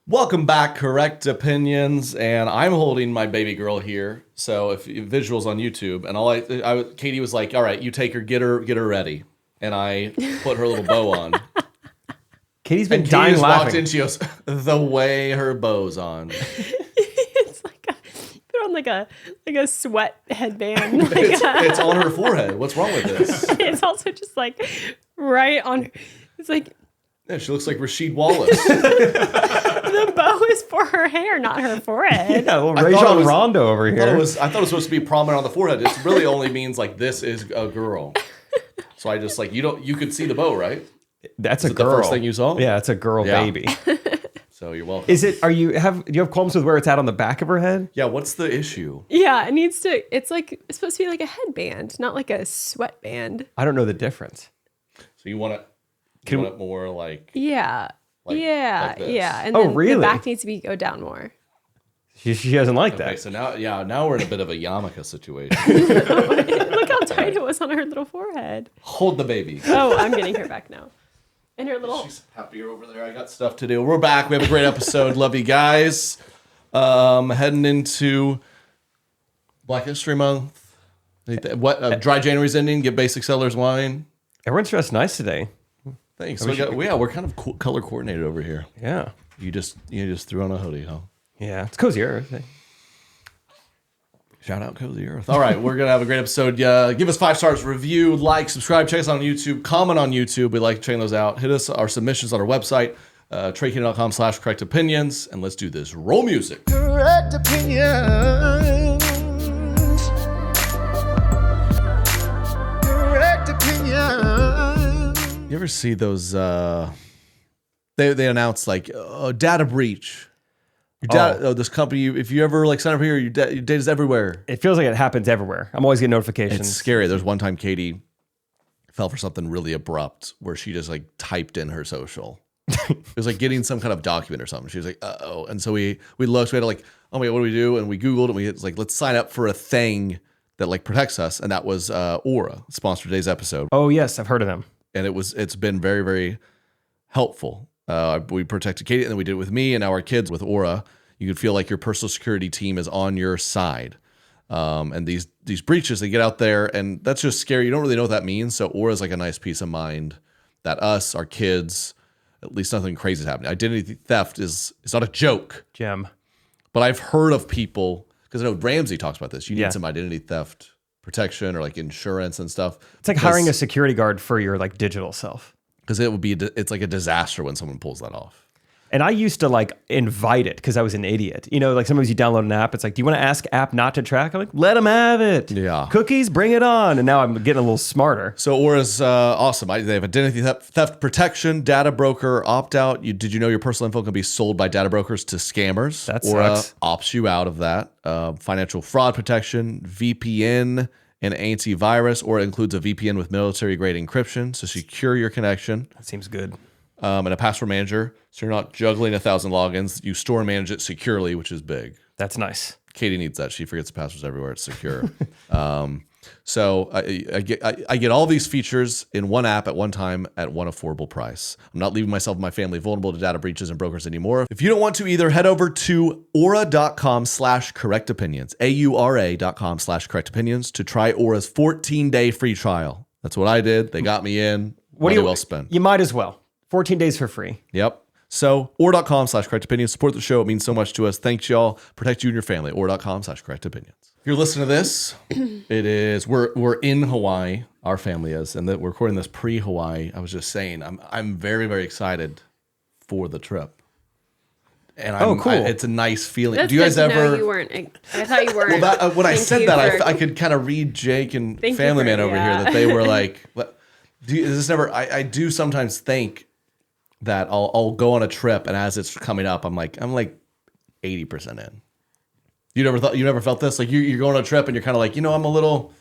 Welcome back, Correct Opinions, and I'm holding my baby girl here. So if visuals on YouTube, and Katie was like, "All right, you take her, get her ready," and I put her little bow on. Katie's been And dying Katie just laughing. walked in. She goes, "The way her bow's on." It's like put on like a sweat headband. It's on her forehead. What's wrong with this? It's also just like right on. It's like Yeah, she looks like Rasheed Wallace. the bow is for her hair, not her forehead. Yeah, little I thought it Rajon was- Rondo over I here. thought it was supposed to be prominent on the forehead. It really only means like this is a girl. So I just like you could see the bow, right? That's Is a it the girl. first thing you saw? Yeah, it's a girl Yeah. baby. So you're welcome. Do you have qualms with where it's at on the back of her head? Yeah, what's the issue? Yeah, it needs to. It's supposed to be like a headband, not like a sweatband. I don't know the difference. So you want it more like Yeah. Like- yeah, like this. yeah, and Oh, then really? the back needs to go down more. She doesn't like okay, that. so now we're in a bit of a yarmulke situation. Look how tight it was on her little forehead. Hold the baby. Oh, I'm getting her back now. And her little. She's happier over there. I got stuff to do. We're back. We have a great episode. Love you guys. Heading into Black History Month. What Dry January's ending. Get Basic Sellers wine. Everyone's dressed nice today. Thanks. So we're kind of color coordinated over here. Yeah. You just threw on a hoodie, huh? Yeah. It's cozier. Shout out Cozy Earth. All right, we're going to have a great episode. Give us 5 stars, review, like, subscribe, check us out on YouTube, comment on YouTube. We like checking those out. Hit us our submissions on our website, TreyKingdom.com/correct opinions, and let's do this. Roll music. Correct opinions. Correct opinions. You ever see those? They announce like data breach. This company. If you ever like sign up here, your data's everywhere. It feels like it happens everywhere. I'm always getting notifications. It's scary. There's one time Katie fell for something really abrupt where she just like typed in her social. It was like getting some kind of document or something. She was like, "Uh-oh." And so we looked, we had to like, "Oh wait, what do we do?" And we Googled and we was like, "Let's sign up for a thing that like protects us." And that was Aura, sponsored today's episode. Oh, yes. I've heard of them. And it's been very, very helpful. We protected Katie and then we did it with me and now our kids with Aura. You can feel like your personal security team is on your side. And these breaches, they get out there and that's just scary. You don't really know what that means. So Aura is like a nice peace of mind that us, our kids, at least nothing crazy is happening. Identity theft is not a joke. Gem. But I've heard of people, because I know Ramsey talks about this. You need Yeah. some identity theft protection or like insurance and stuff. It's like hiring a security guard for your like digital self. Because it's like a disaster when someone pulls that off. And I used to like invite it because I was an idiot. You know, like sometimes you download an app. It's like, do you want to ask app not to track? I'm like, let them have it. Yeah. Cookies, bring it on. And now I'm getting a little smarter. So Aura's awesome. They have identity theft protection, data broker opt out. Did you know your personal info can be sold by data brokers to scammers? That Aura sucks. opts you out of that. Financial fraud protection, VPN, and antivirus. Aura includes a VPN with military grade encryption to secure your connection. That seems good. And a password manager. So you're not juggling 1,000 logins. You store and manage it securely, which is big. That's nice. Katie needs that. She forgets the passwords everywhere. It's secure. So I get all these features in one app at one time at one affordable price. I'm not leaving myself and my family vulnerable to data breaches and brokers anymore. If you don't want to either, head over to aura.com/correct opinions, AURA.com/correct opinions to try Aura's 14-day free trial. That's what I did. They got me in. Money well spent. You might as well. 14 days for free. Yep. So, aura.com/correct opinions. Support the show. It means so much to us. Thanks, y'all. Protect you and your family. Aura.com/correct opinions. If you're listening to this, we're in Hawaii. Our family is, and that we're recording this pre-Hawaii. I was just saying, I'm very, very excited for the trip. And cool. It's a nice feeling. That's Do you guys good to know ever? you weren't. I thought you weren't. Well, when I Thank said you that, for- I could kind of read Jake and Thank you Family for- Man over yeah. here that they were like, "What? Is this never?" I do sometimes think that I'll go on a trip, and as it's coming up, I'm like 80% in. You never felt this? Like you're going on a trip, and you're kind of like, I'm a little.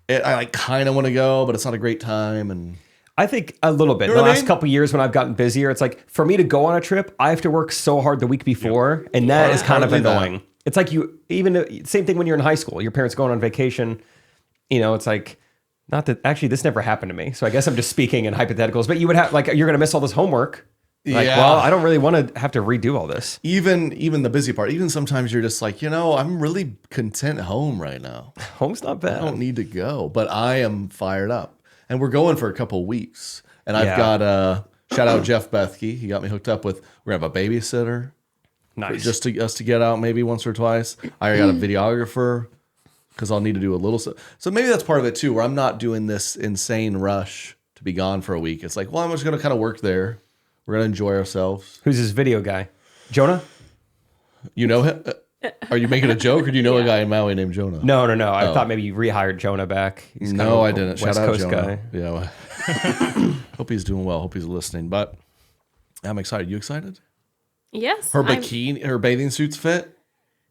I like kind of want to go, but it's not a great time, and. I think a little bit. You know The what I last mean? couple of years when I've gotten busier, it's like for me to go on a trip, I have to work so hard the week before, and that is kind of Hardly that. annoying. It's like same thing when you're in high school. Your parents going on vacation, it's like, not that, actually, this never happened to me. So I guess I'm just speaking in hypotheticals, but you would have, like, you're going to miss all this homework. Like, Yeah. well, I don't really want to have to redo all this. Even the busy part, even sometimes you're just like, I'm really content home right now. Home's not I bad. don't need to go, but I am fired up. And we're going for a couple of weeks. And I've Yeah. got shout out Jeff Bethke. He got me hooked up with, we're gonna have a babysitter. Nice. Just to us to get out maybe once or twice. I got a videographer because I'll need to do a little. So maybe that's part of it too, where I'm not doing this insane rush to be gone for a week. It's like, well, I'm just gonna kind of work there. We're gonna enjoy ourselves. Who's this video guy? Jonah? You know him? Are you making a joke, or do you know a guy in Maui named Jonah? No. I thought maybe you rehired Jonah back. He's kind No, of I a didn't. West Shout out Coast Jonah. guy. Yeah. Hope he's doing well. Hope he's listening. But I'm excited. You excited? Yes. Her bikini, her bathing suits fit.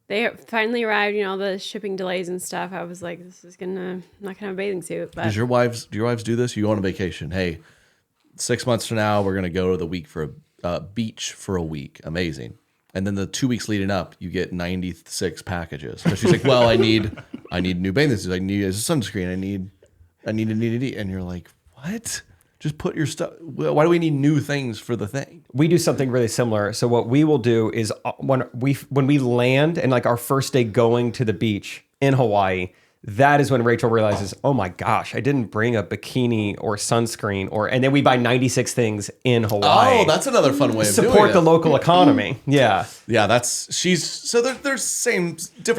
They finally arrived, all the shipping delays and stuff. I was like, this is I'm not gonna have a bathing suit. But Do your wives do this? You go on a vacation. Hey, 6 months from now, we're gonna go to the week for a beach for a week. Amazing. And then the 2 weeks leading up, you get 96 packages. So she's like, well, I need new bathing suits. I need a sunscreen. I need. And you're like, what? Just put your stuff. Why do we need new things for the thing? We do something really similar. So what we will do is when we land and like our first day going to the beach in Hawaii, that is when Rachel realizes, oh my gosh, I didn't bring a bikini or sunscreen and then we buy 96 things in Hawaii. Oh, that's another fun way of doing it. Support the local economy. Yeah. Yeah, there's different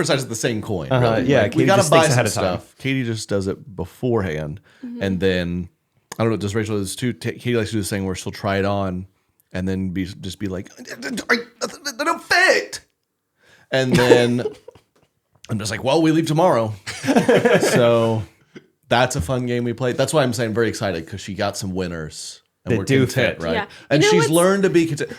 sides of the same coin. Really. yeah, Like, Katie we got just to buy thinks some ahead of time. stuff. Katie just does it beforehand, and then I don't know. Does Rachel do this too? Katie likes to do this thing where she'll try it on, and then be like, they don't fit, and then I'm just like, well, we leave tomorrow, so that's a fun game we played. That's why I'm saying very excited because she got some winners. And That we're do content, fit. right? Yeah. And You know she's what's- learned to be content.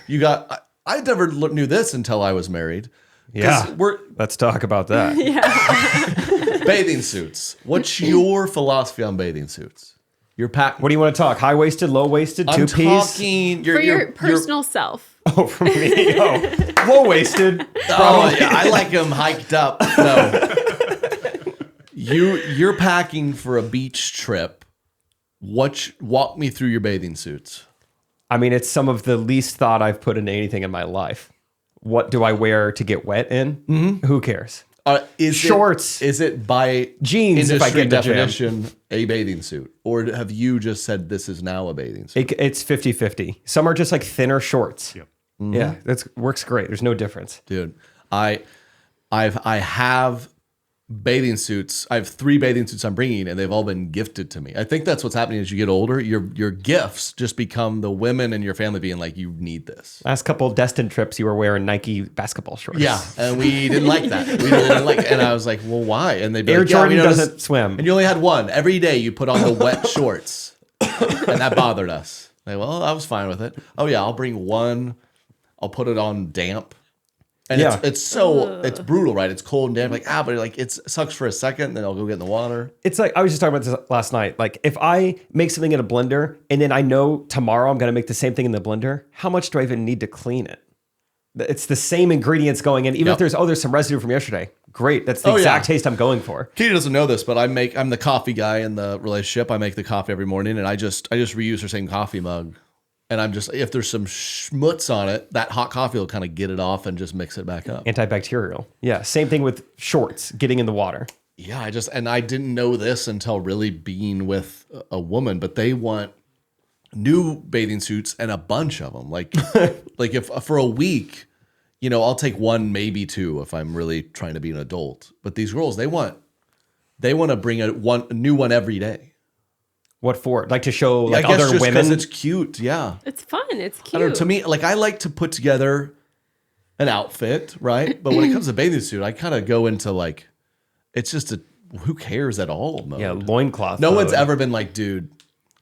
I never knew this until I was married. 'Cause Yeah. we're Let's talk about that. bathing suits. What's your philosophy on bathing suits? Your pack. What do you want to talk? High-waisted, low-waisted, I'm two-piece? talking for your personal self. Oh, for me. Oh, low-waisted. Oh, yeah, I like them hiked up. No, you're packing for a beach trip. Walk me through your bathing suits. I mean, it's some of the least thought I've put into anything in my life. What do I wear to get wet in? Mm-hmm. Who cares? Shorts. Is it by Jeans if I industry get in the gym. definition a bathing suit, or have you just said this is now a bathing suit? It's 50-50. Some are just like thinner shorts. Yep. Yeah, that works great. There's no difference. Dude, I have bathing suits. I have 3 bathing suits I'm bringing, and they've all been gifted to me. I think that's what's happening as you get older. Your gifts just become the women in your family being like, you need this. Last couple Destin trips, you were wearing Nike basketball shorts. Yeah, and we didn't like that. We really didn't like it. And I was like, well, why? And they'd be Air like, Jordan we noticed- doesn't swim. And you only had one. Every day you put on the wet shorts, and that bothered us. Like, well, I was fine with it. Oh yeah, I'll bring one. I'll put it on damp. And Yeah. it's brutal, right? It's cold and damp. Like, but like it sucks for a second, then I'll go get in the water. It's like, I was just talking about this last night. Like, if I make something in a blender and then I know tomorrow I'm going to make the same thing in the blender, how much do I even need to clean it? It's the same ingredients going in. Even if there's some residue from yesterday. Great. That's the exact taste I'm going for. Katie doesn't know this, but I'm the coffee guy in the relationship. I make the coffee every morning, and I just reuse her same coffee mug. And I'm just, if there's some schmutz on it, that hot coffee will kind of get it off and just mix it back up. Antibacterial. Yeah. Same thing with shorts, getting in the water. Yeah, I didn't know this until really being with a woman, but they want new bathing suits and a bunch of them. Like if for a week, I'll take one, maybe 2 if I'm really trying to be an adult. But these girls, they want to bring a new one every day. What for? Like to show like I guess other just women? because it's cute. Yeah. It's fun. It's cute. I don't know, to me, like I like to put together an outfit, right? But when it comes to bathing suit, I kind of go into like, it's just who cares at all mode. Yeah, loincloth. No one's mode. ever been like, dude,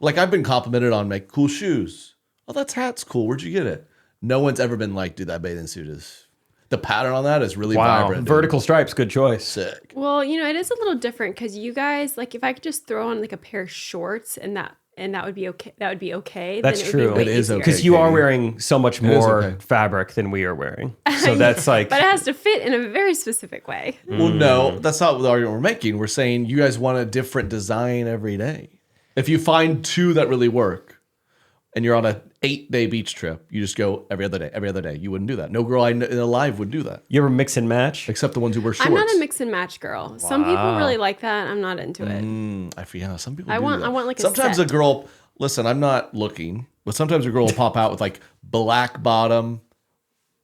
like I've been complimented on like cool shoes. Oh, that hat's cool. Where'd you get it? No one's ever been like, dude, that bathing suit the pattern on that is really vibrant. Dude. Vertical stripes, good choice. Sick. Well, it is a little different because you guys, like, if I could just throw on like a pair of shorts and that would be okay. That would be okay. That's then true. It would be way It is easier. okay. Because you are Katie. wearing so much is more okay. fabric than we are wearing. So that's like, But it has to fit in a very specific way. Well, no, that's not the argument we're making. We're saying you guys want a different design every day. If you find 2 that really work and you're on a 8-day beach trip. You just go every other day. You wouldn't do that. No girl I know alive would do that. You ever mix and match? Except the ones who wear shorts. I'm not a mix and match girl. Some people really like that. I'm not into it. Some people I do want that. like a sometimes set. a girl, listen, I'm not looking, but sometimes a girl will pop out with like black bottom,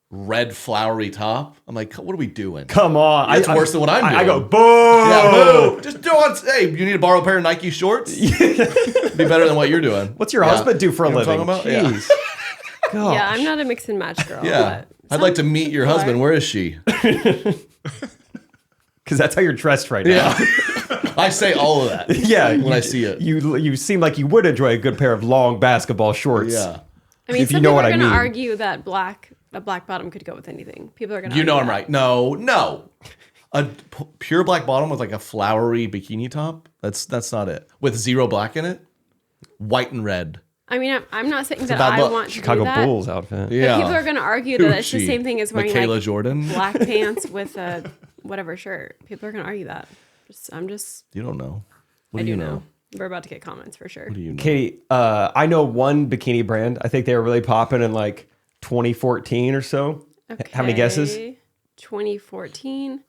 red flowery top. I'm like, what are we doing? Come on. It's worse than what I'm doing. I go, boo! Yeah, boo! Just do it. Hey, you need to borrow a pair of Nike shorts? Be better than what you're doing. What's your husband do for a You know living? what I'm talking about? Jeez. Gosh. Yeah, I'm not a mix and match girl. Yeah. But I'd like to meet your people husband. are. Where is she? Because that's how you're dressed right now. Yeah. I say all of that. Yeah, When I see it. You seem like you would enjoy a good pair of long basketball shorts. Yeah. I mean, if you some know people what are I going to mean. argue that a black bottom could go with anything. People are going to. You know I'm right. No. A pure black bottom with like a flowery bikini top. That's not it. With zero black in it. White and red. I mean, I'm not saying that bad I look. want to Chicago do that. Bulls outfit. But Yeah. people are going to argue Who that is it's the she? same thing as wearing Michaela like Jordan? black pants with a whatever shirt. People are going to argue that. I'm just. You don't know. What I do you do know? We're about to get comments for sure. What do you know? Katie, I know one bikini brand. I think they were really popping in like 2014 or so. How many guesses? 2014.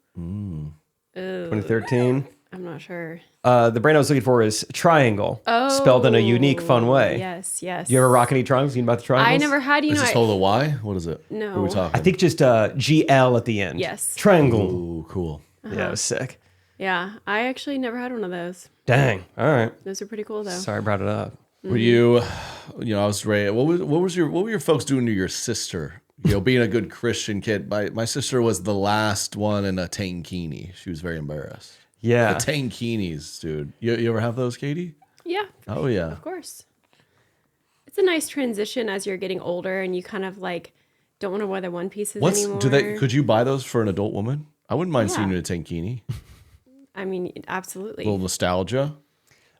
2013. I'm not sure. The brand I was looking for is Triangle, spelled in a unique, fun way. Yes. You ever rock any triangles? You know about the triangles? I never had. You Is know, this hold a Y? What is it? No. What are we talking? I think just GL at the end. Yes. Triangle. Ooh, cool. Yeah, it was sick. Yeah, I actually never had one of those. Dang. All right. Those are pretty cool though. Sorry I brought it up. Were you I was raised. What were your folks doing to your sister? Being a good Christian kid. My sister was the last one in a tankini. She was very embarrassed. Yeah. The tankinis, dude. You ever have those, Katie? Yeah, Oh yeah. of course. It's a nice transition as you're getting older and you kind of like don't want to wear the one pieces anymore. Could you buy those for an adult woman? I wouldn't mind seeing you in a tankini. I mean, absolutely. A little nostalgia.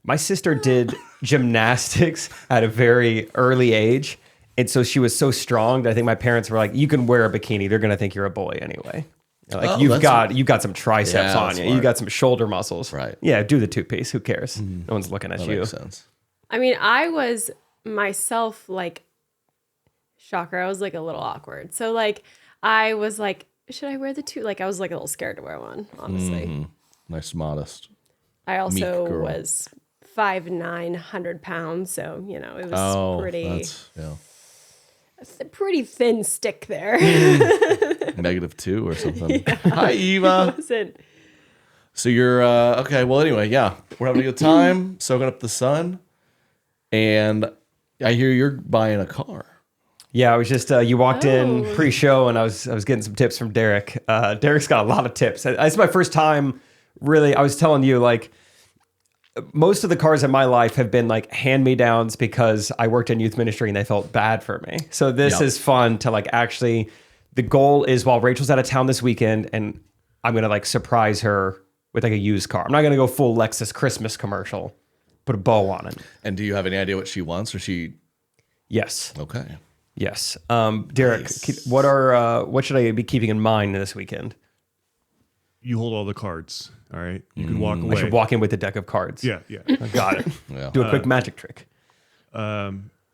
My sister did gymnastics at a very early age. And so she was so strong that I think my parents were like, you can wear a bikini. They're going to think you're a boy anyway. Like you've got some triceps Yeah, on that's you. smart. You got some shoulder muscles. Right. Yeah, do the two-piece. Who cares? No one's looking at That you. makes sense. I mean, I was myself like, shocker, I was like a little awkward. So like, I was like, should I wear the two? Like I was like a little scared to wear one, honestly. Nice, modest. I also girl. was 5'9", 100 pounds. So, it was it's a pretty thin stick there. -2 or something. Hi, Eva. Listen, So you're okay. Well, anyway, yeah, we're having a good time, soaking up the sun, and I hear you're buying a car. Yeah, I was just you walked in pre-show, and I was getting some tips from Derek. Derek's got a lot of tips. It's my first time, really. I was telling you, like, most of the cars in my life have been like hand-me-downs because I worked in youth ministry and they felt bad for me. So this is fun to like actually. The goal is while Rachel's out of town this weekend, and I'm gonna like surprise her with like a used car. I'm not gonna go full Lexus Christmas commercial. Put a bow on it. And do you have any idea what she wants, or she? Yes. Okay. Yes. Derek, Nice. what should I be keeping in mind this weekend? You hold all the cards. All right. You can walk I away. should walk in with a deck of cards. Yeah. I got it. Yeah. Do a quick magic trick.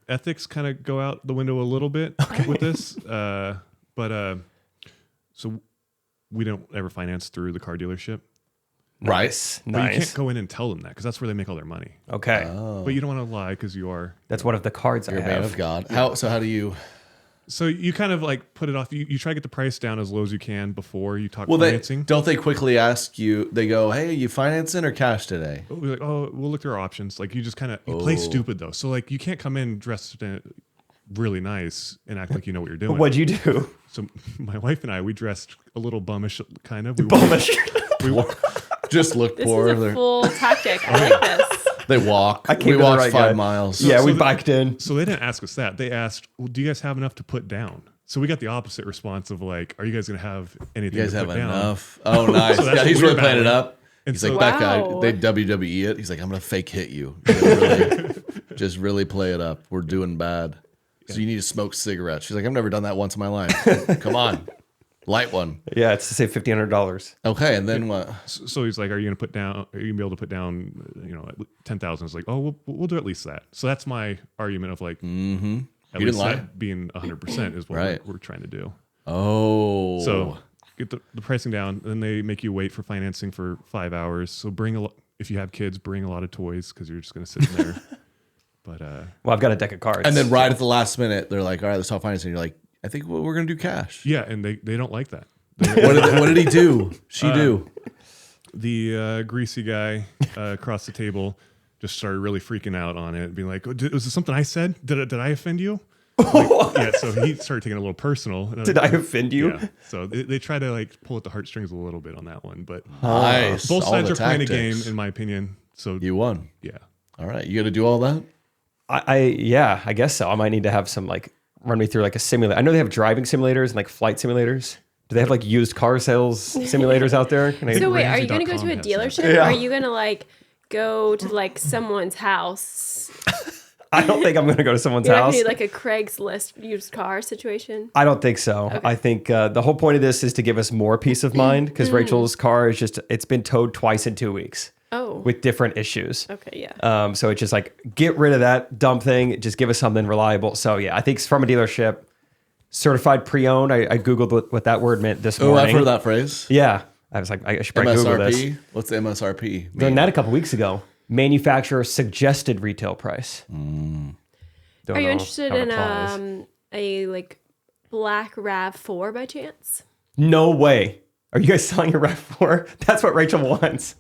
Ethics kind of go out the window a little bit with this. So we don't ever finance through the car dealership. Nice. But you Nice. can't go in and tell them that because that's where they make all their money. Okay. But you don't want to lie because you are. That's one of the cards You're I a man have. of God. How do you? So you kind of like put it off. You try to get the price down as low as you can before you talk Well, financing. don't they quickly ask you? They go, "Hey, you financing or cash today?" We're like, oh, we'll look through our options. Like you just kind of you play stupid though. So like you can't come in dressed really nice and act like you know what you're doing. What'd you do? So my wife and I, we dressed a little bummish, kind of. We Just look this poor. is a full tactic. I like this. They walk. came We to the walked right 5 guy. miles. Yeah, we the- biked in. So they didn't ask us that. They asked, well, do you guys have enough to put down? So we got the opposite response of like, are you guys going to have anything You guys to have put down? enough. Oh, nice. So that's Yeah, what he's we're really playing it battling. up. And He's so- like that guy. Wow. They WWE it. He's like, I'm gonna fake hit you. Really, just really play it up. We're doing bad. So you need to smoke cigarettes. She's like, I've never done that once in my life. Come on, light one. Yeah, it's to save $1,500. Okay, and then what? So he's like, are you going to put down, are you going to be able to put down, 10,000? It's like, oh, we'll do at least that. So that's my argument of like, At You least didn't lie? that being 100% is what Right. we're trying to do. Oh. So get the pricing down, then they make you wait for financing for 5 hours. So if you have kids, bring a lot of toys because you're just going to sit in there. But Well, I've got a deck of cards. and then right at the last minute, they're like, all right, let's talk financing. You're like, I think we're going to do cash. yeah, and they don't like that. What did he do? She do. The greasy guy across the table just started really freaking out on it, being like, was this something I said? Did I offend you? Yeah, so he started taking it a little personal. And Did I offend you? Yeah. So they try to like pull at the heartstrings a little bit on that one, but Nice. both All sides the are playing a game, tactics. in my opinion. So You won. yeah, All right. You got to do all that? Yeah, I guess so. I might need to have some like run me through like a simulator. I know they have driving simulators and like flight simulators. Do they have like used car sales simulators out there? Can I- So wait, are you gonna go Ramsey.com to a has dealership? Yeah. Or are you gonna like go to like someone's house? I don't think I'm going to go to someone's You're not house. gonna do like a Craigslist used car situation. I don't think so. I think the whole point of this is to give us more peace of mind because Rachel's car is it's been towed twice in 2 weeks Oh. with different issues. Okay, yeah. So it's just like, get rid of that dumb thing. Just give us something reliable. So yeah, I think it's from a dealership, certified pre-owned. I Googled what that word meant this Oh, morning. I've heard that phrase. Yeah. I was like, I should probably Google this. MSRP. What's the MSRP? Learned that a couple weeks ago. Manufacturer suggested retail price. Don't Are you know interested how it in applies. a like black RAV4 by chance? No way. Are you guys selling a RAV4? That's what Rachel wants.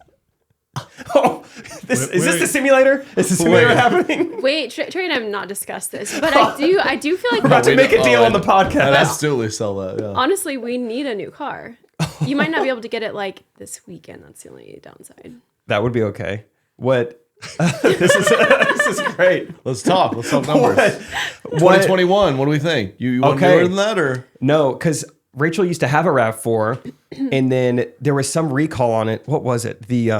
Oh, is this the wait. simulator? Is the simulator Wait. happening? Wait, Trey and I have not discussed this, but I do feel like About to make a deal on the I'd podcast. absolutely sell that. Yeah. honestly we need a new car. You might not be able to get it like this weekend. That's the only downside. That would be okay. What? this is great. Let's talk. Let's talk numbers. What? 2021. What do we think? You want Okay. newer than that or? No, because Rachel used to have a RAV4, and then there was some recall on it. What was it? The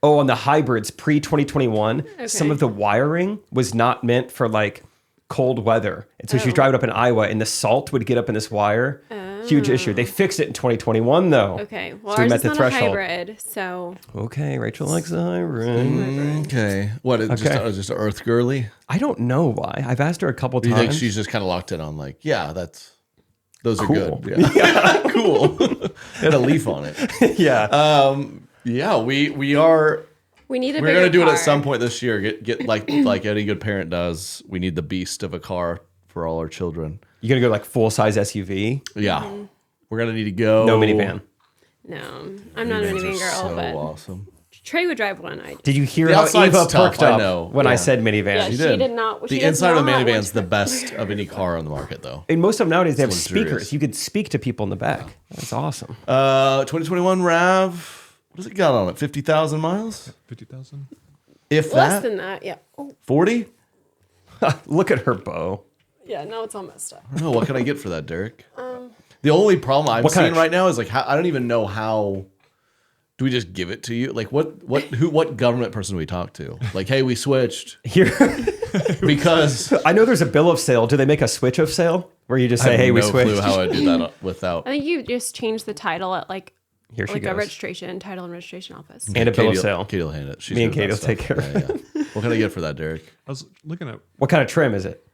on the hybrids pre-2021, some of the wiring was not meant for like cold weather. And so she was driving up in Iowa and the salt would get up in this wire. Huge issue. They fixed it in 2021 though. Okay, well So we ours met is the not threshold. a hybrid, so Okay, Rachel likes the hybrid. Okay. What? It's Okay. just an earth girly? I don't know why. I've asked her a couple Do you think times. she's just kind of locked in on like, yeah, those are Cool. good. Yeah. Cool. It had a leaf on it. yeah. Yeah, we we need a we're bigger gonna do it car. at some point this year. Get like any good parent does. We need the beast of a car for all our children. You gonna go like full size SUV? Yeah, Mm-hmm. we're gonna need to go. No minivan. No, I'm not a Minivans minivan are girl, so but awesome. Trey would drive one. Did you hear The how outside's Eva tough, perked I up know. when I Yeah. said minivan? Yeah, She she did. did not. The she does inside of a not want minivan's to- the best of any car on the market, though. And most of them nowadays they have That's luxurious. speakers. You could speak to people in the back. That's awesome. 2021 Rav. What does it got on it? 50,000 miles, 50,000. if Less that. than that, yeah. Oh, 40. Look at her bow. yeah. Now it's all messed up. I don't know. What can I get for that, Derek? The only problem I'm What kind seeing of- right now is like I don't even know how. Do we just give it to you? Like what government person do we talk to? Like, hey, we switched Here, because I know there's a bill of sale. Do they make a switch of sale where you just I say, have "Hey, we no switched"? clue how I do that without. I think you just change the title at like Here she a goes. registration, title and registration office. And a bill of Katie- sale. Katie will hand it. She's Me and good at Katie that will take stuff. care of Yeah. What can I get for that, Derek? I was looking at What kind of trim is it?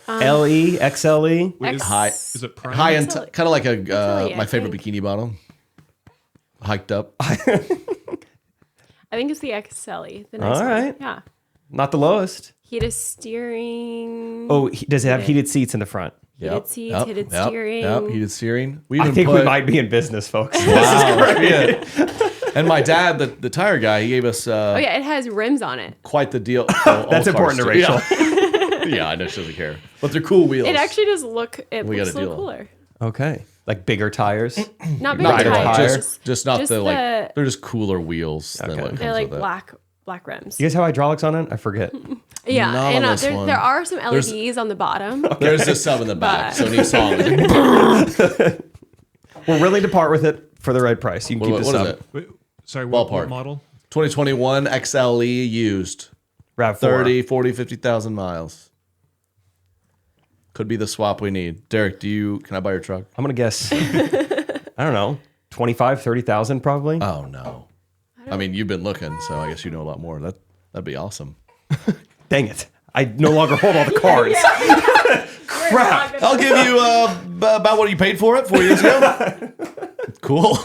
LE, XLE? wait, High, is it prime? high end, It's a- kind of like a- my I favorite think. bikini bottom, hiked up. I think it's the XLE. The nice All one. right. Yeah. Not the lowest. Heated steering. Oh, does it have heated seats in the front? Heated seats, heated steering. Yep, heated steering. We I even think we put- might be in business, folks. Wow, yeah. And my dad, the tire guy, he gave us Oh yeah, it has rims on it. quite the deal. That's important to Rachel. Yeah. Yeah, I know she doesn't care, but they're cool wheels. It actually does look. It We looks got a a little deal. cooler. Okay. Like bigger tires. Not big not Rider tires. tire. just not just the like. the- They're just cooler wheels than Okay. what comes They're like with it. black rims. You guys have hydraulics on it? I forget. Yeah, Not and on this one. there are some There's- LEDs on the bottom. There's a sub in the back, But- so any song. We're willing to part with it for the right price. You can keep What the is sub. it? Wait, sorry, what Ballpark. model? 2021 XLE used. RAV4. 30, 40, 50,000 miles. Could be the swap we need. Derek, can I buy your truck? I'm going to guess, I don't know, 25, 30,000 probably. Oh no. I mean, you've been looking, so I guess you know a lot more. That'd be awesome. Dang it. I no longer hold all the cards. Crap. I'll give you about what you paid for it 4 years ago. Cool.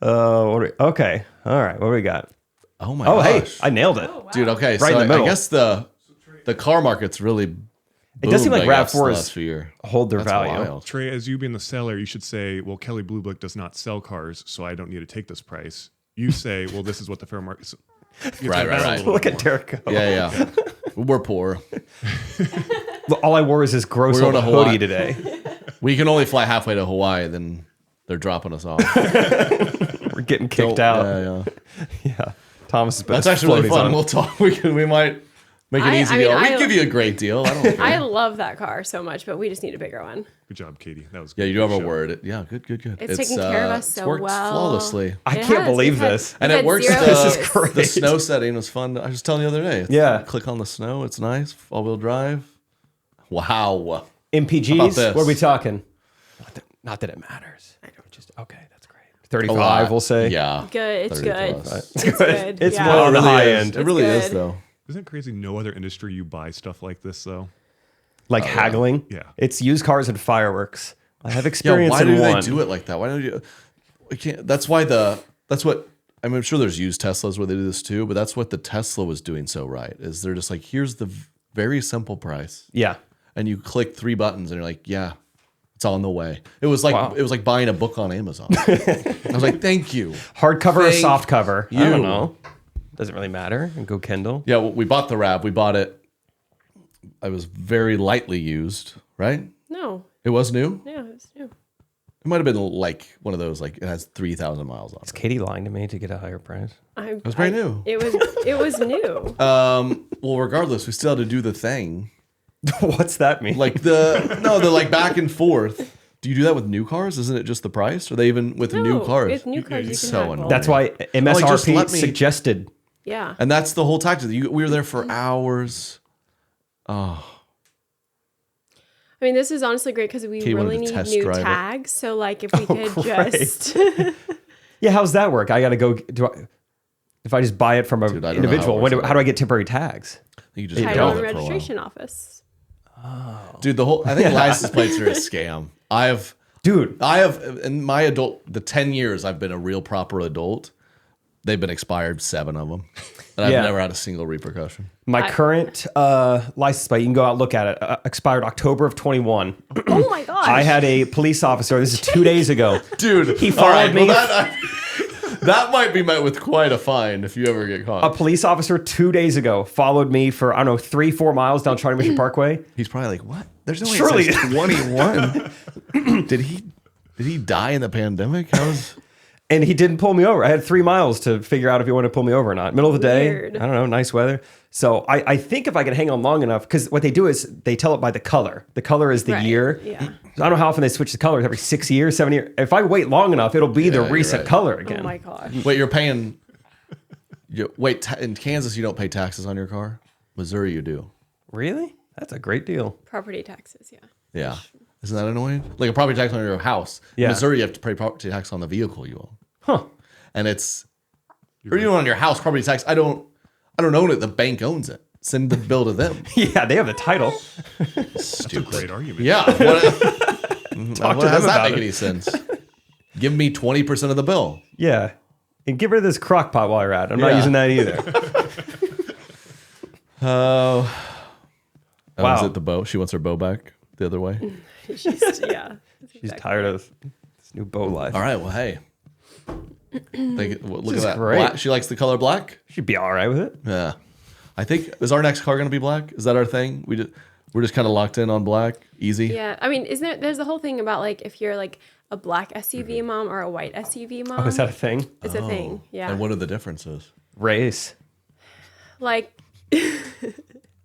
Okay. All right. What do we got? Oh my Oh, hey, gosh. I nailed it. Dude, okay. Right in So the middle. I guess the car market's really It does seem like boomed, I guess, the RAV4s last few years. hold their That's value. wild. Trey, as you being the seller, you should say, well, Kelly Blue Book does not sell cars, so I don't need to take this price. You say, well, this is what the fair market is. Right. Look at Derek go. Yeah. We're poor. All I wore is this gross We're old going to Hawaii. hoodie today. We can only fly halfway to Hawaii, then they're dropping us off. We're getting kicked out. Yeah. Yeah. Thomas is That's actually really fun. We'll talk. We might make an easy deal. We give you a great deal. I don't care. I love that car so much, but we just need a bigger one. Good job, Katie. That was Yeah, good. you do have a Good show. word. Yeah, good. It's taking care of us it's so worked well. flawlessly. I It can't has. believe We've had- this. And we've it had works. zero This is issues. great. The snow setting was fun. I was just telling you the other day. Yeah. Click on the snow. It's nice. All-wheel drive. Wow. MPGs? How about this? What are we talking? Not that it matters. Just okay, that's great. A 35, lot. we'll say. Yeah. Good. It's 30 good. plus. It's good. It's yeah. more on the high is. end. It really It's is, good. though. Isn't it crazy no other industry you buy stuff like this, though? Like haggling. Yeah. It's used cars and fireworks. I have Yeah, experience why in do one. they do it like that? Why don't you? We can't. That's what. I'm sure there's used Teslas where they do this too, but that's what the Tesla was doing so right. Is they're just like, here's the very simple price, Yeah. and you click 3 buttons, and you're like, yeah, it's on the way. It was like Wow. it was like buying a book on Amazon. I was like, thank you. Hardcover or Thank soft cover? I you. don't know. Doesn't really matter. And go Kindle. Yeah, well, we bought the RAV. We bought it. I was very lightly used, right? No. It was new. Yeah, it's new. It might have been like one of those, like it has 3,000 miles on Is it. Katie lying to me to get a higher price? It was brand new. It was new. Well, regardless, we still had to do the thing. What's that mean? Like the like back and forth. Do you do that with new cars? Isn't it just the price? Or they even with new cars? With new cars, you can so haggle. annoying. That's why just MSRP let me- suggested. Yeah. And that's the whole tactic. We were there for hours. I mean, this is honestly great because we Katie wanted really to need test new drive it. tags. So, like, if we could great. just. Yeah, how's that work? I got to go. If I just buy it from an Dude, I don't know how it individual, works. how do I get temporary tags? You just Title drive and it for a while. registration office. Dude, I think license plates are a scam. I have in my the 10 years I've been a real proper adult, they've been expired, 7 of them. And I've Yeah. never had a single repercussion. My current license plate, you can go out and look at it, expired October of 21. Oh my gosh. I had a police officer, this is 2 days ago. Dude, He all followed right, me. well, that might be met with quite a fine if you ever get A caught. police officer 2 days ago followed me for, I don't know, 3-4 miles down Charlie Mission Parkway. He's probably like, what? There's no way Surely- it says 21. Did he die in the pandemic? And he didn't pull me over. I had 3 miles to figure out if he wanted to pull me over or not. Middle of the day. Weird. I don't know, nice weather. So I think if I can hang on long enough, because what they do is they tell it by the color. The color is the Right, year. yeah. So I don't know how often they switch the colors, every 6 years, 7 years. If I wait long enough, it'll be the you're recent right. color Oh again. my gosh. Wait, you're paying. In Kansas, you don't pay taxes on your car. Missouri, you do. Really? That's a great deal. Property taxes, yeah. Yeah. Isn't that annoying? Like a property tax on your house. In Yeah. Missouri, you have to pay property tax on the vehicle you own. Huh. And it's or even on your house property tax. I don't own it. The bank owns it. Send the bill to them. Yeah, they have the title. Stupid. Great argument. Yeah. What, Talk what to does them that about make it. any sense? Give me 20% of the bill. Yeah. And get rid of this crock pot while you're at it. I'm not Yeah. using that either. Oh, Wow. is it the bow? She wants her bow back the other way. She's, yeah. She's tired of this new bow life. All right. Well, hey. Look is at that. great. Black. She likes the color black. She'd be all right with it. Yeah. I think is our next car going to be black? Is that our thing? We're just kind of locked in on black. Easy. Yeah. I mean, there's the whole thing about like if you're like a black SUV mom or a white SUV mom. Oh, is that a thing? It's a thing. Yeah. And what are the differences? Race. Like,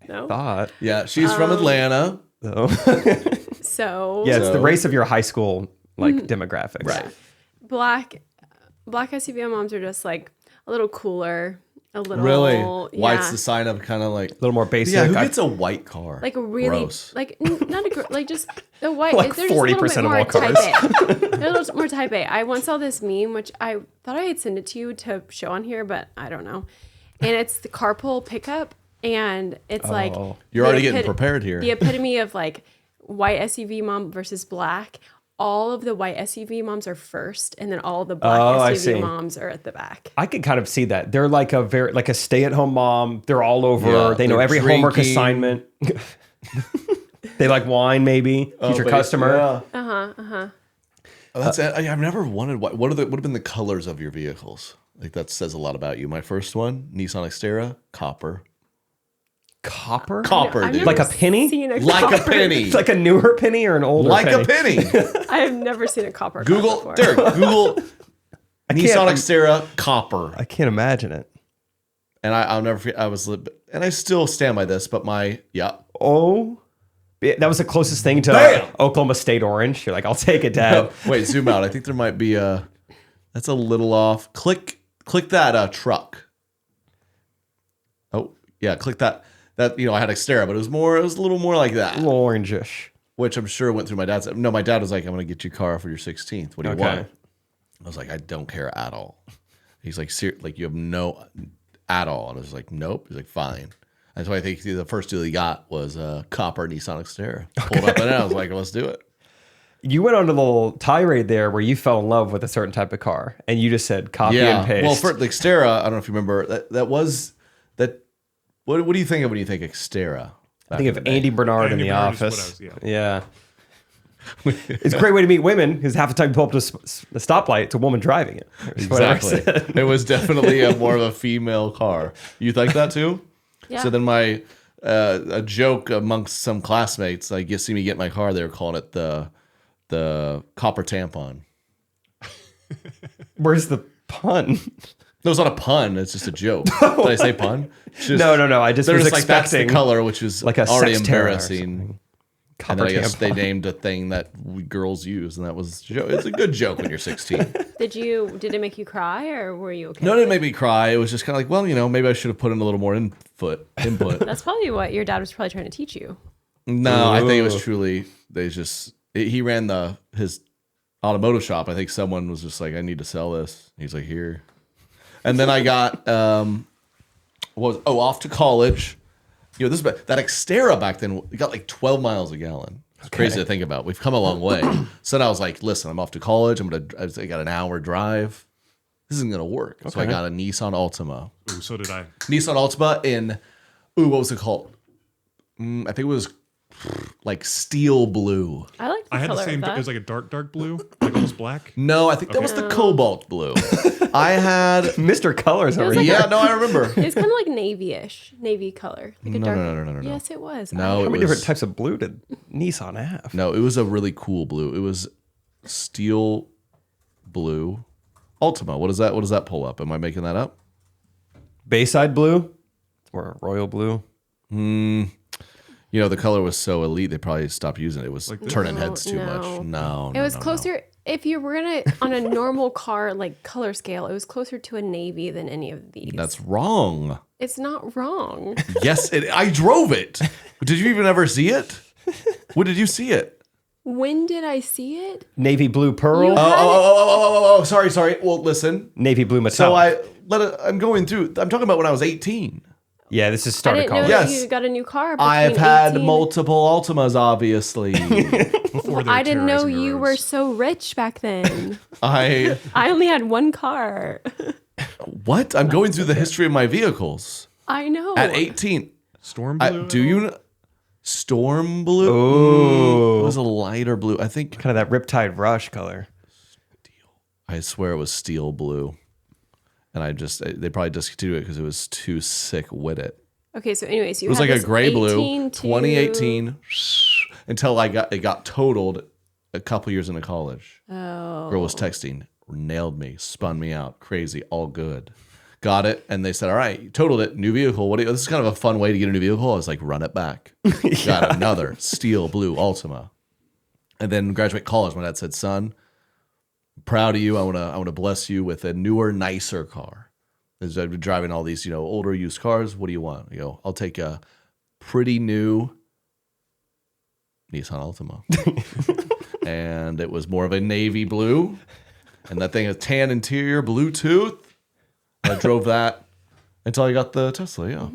no. Thought. Yeah, she's from Atlanta. Though. So Yeah, it's the So- race of your high school like demographics. Right. black SUV moms are just like a little cooler, a little Really? Yeah. White's the sign of kind of like. A little more basic. Yeah, who I- gets a white car? like a really Gross. like not a like just the white. Like they're just a little 40% bit of more all cars. type A. They're a little more type A. I once saw this meme, which I thought I had sent it to you to show on here, but I don't know. and it's the carpool pickup, and it's like You're the already getting prepared here. The epitome of like white SUV mom versus black. All of the white SUV moms are first, and then all the black I see. SUV moms are at the back. I can kind of see that. They're like a stay-at-home mom. They're all over. Yeah, they know they're every homework drinking. assignment. They like wine, maybe. Future customer. Oh, that's I've never wanted. What would have been the colors of your vehicles? Like that says a lot about you. My first one, Nissan Xterra, copper. Copper? Copper, I've dude. never Like a penny? seen a Like a copper. penny. It's like a newer penny or an older Like penny? a penny. I have never seen a copper car Google, before. Derek, Google Nissan Xterra, copper. I can't imagine it. And I'll never forget, and I still stand by this, but Oh, that was the closest thing to Bam! Oklahoma State orange. You're like, I'll take it, Dad. Wait, zoom out. I think there might be that's a little off. Click that truck. Oh, yeah, click that. That, I had Xterra, but it was a little more like that. A little orangish. Which I'm sure went through my dad's. No, my dad was like, I'm going to get you a car for your 16th. What do you want? I was like, I don't care at all. He's like, you have no at all. And I was like, nope. He's like, fine. And so I think the first deal he got was a copper Nissan Xterra. Pulled up in it. I was like, let's do it. You went on a little tirade there where you fell in love with a certain type of car, and you just said copy and paste. Well, for the Xterra, I don't know if you remember, that was that. What do you think of when you think Xterra? I think of Andy Bernard in Andy The Bernard is what Office. I was- Yeah. It's a great way to meet women because half the time you pull up to the stoplight, it's a woman driving it. Is what I Exactly. said. It was definitely more of a female car. You think that too? Yeah. So then my a joke amongst some classmates, like you see me get in my car, they were calling it the copper tampon. Where's the pun? No, it's not a pun. It's just a joke. Did I say pun? It's just- No. I just They're was just like that's the expecting color, which is like a already sex terror or embarrassing. something. And then I guess tampon. they named a thing that girls use, and that was it's a good joke when you're 16. Did it make you cry, or were you okay? No, it didn't make me cry. It was just kind of like, well, maybe I should have put in a little more input. That's probably what your dad was probably trying to teach you. No, I think it was truly he ran his automotive shop. I think someone was just like, I need to sell this. He's like, here. And then I got off to college. That Xterra back then, it got like 12 miles a gallon. It's crazy to think about. We've come a long way. So then I was like, listen, I'm off to college. I got an hour drive. This isn't gonna work. So I got a Nissan Altima. Ooh, so did I. Nissan Altima in what was it called? I think it was like steel blue. I like the I had color the same. of that. It was like a dark blue, like almost black. No, I think that was the cobalt blue. I had Mr. Colors over was like here. yeah, no, I remember. It's kind of like navy-ish, navy color. Like a No, dark. no. Yes, it was. No, How it many was different types of blue did Nissan have? No, it was a really cool blue. It was steel blue. Ultima. What is that? What does that pull up? Am I making that up? Bayside blue? It's more royal blue. The color was so elite they probably stopped using it. It was turning heads too no. much. No, It was closer. If you were gonna on a normal car like color scale, it was closer to a navy than any of these. That's wrong. It's not wrong. Yes, I drove it. Did you even ever see it? When did you see it? When did I see it? Navy blue pearl? You- Oh, sorry. Well, listen. Navy blue metallic. So I'm going through. I'm talking about when I was 18. Yeah, this is I start of didn't know college. Yes. that you got a new car. I've between had 18 multiple Ultimas, obviously. Before they were I didn't know terrorizing the you were roads. so rich back then. I only had one car. what? I'm going through the history of my vehicles. I know. At 18, Storm blue. do you know? Storm blue? Ooh. It was a lighter blue. I think. Kind of that Riptide Rush color. I swear it was steel blue. And they probably discontinued it because it was too sick with it. Okay, so anyways, you It was had like a this gray blue, 18 to- 2018, until it got totaled a couple years into college. Oh. Girl was texting, nailed me, spun me out, crazy, all good. Got it, and they said, all right, you totaled it, new vehicle. This is kind of a fun way to get a new vehicle. I was like, run it back. Got another steel blue Altima. And then graduate college, my dad said, son, proud of you. I want to bless you with a newer, nicer car. As I've been driving all these, older used cars. What do you want? I'll take a pretty new Nissan Altima. And it was more of a navy blue. And that thing has tan interior, Bluetooth. I drove that Until I got the Tesla, yeah.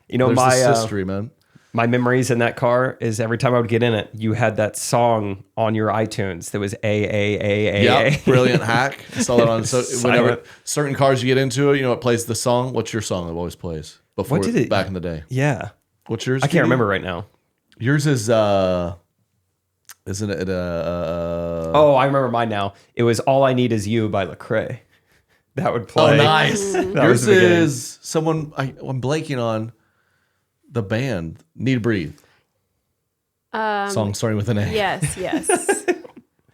You know, There's this history, man. my memories in that car is every time I would get in it, you had that song on your iTunes that was A. Yeah, brilliant hack. I saw that on. So whenever Silent. certain cars you get into it, it plays the song. What's your song that always plays before? What did it- back in the day? Yeah. What's yours? I can't Katie? remember right now. Yours is isn't it? Oh, I remember mine now. It was All I Need Is You by Lecrae. That would play. Oh, nice. That was Yours the beginning. is someone. I'm blanking on the band. Need to Breathe. Song starting with an A. Yes, yes.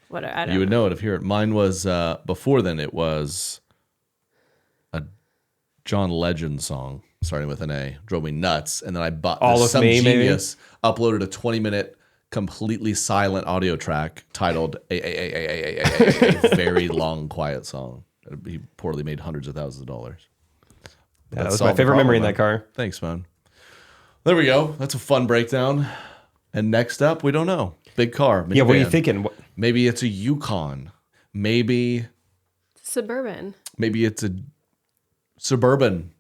What I don't You would know it if you heard it. Mine was before then. It was a John Legend song starting with an A. Drove me nuts, and then I bought All of some Me, maybe? genius uploaded a 20-minute completely silent audio track titled a very long quiet song. He poorly made hundreds of thousands of dollars. Yeah, that was my favorite memory in that car. Thanks, man. There we go. That's a fun breakdown. And next up, we don't know. Big car. Yeah, what are you minivan. thinking? Maybe it's a Yukon. Maybe Suburban. it's a Suburban.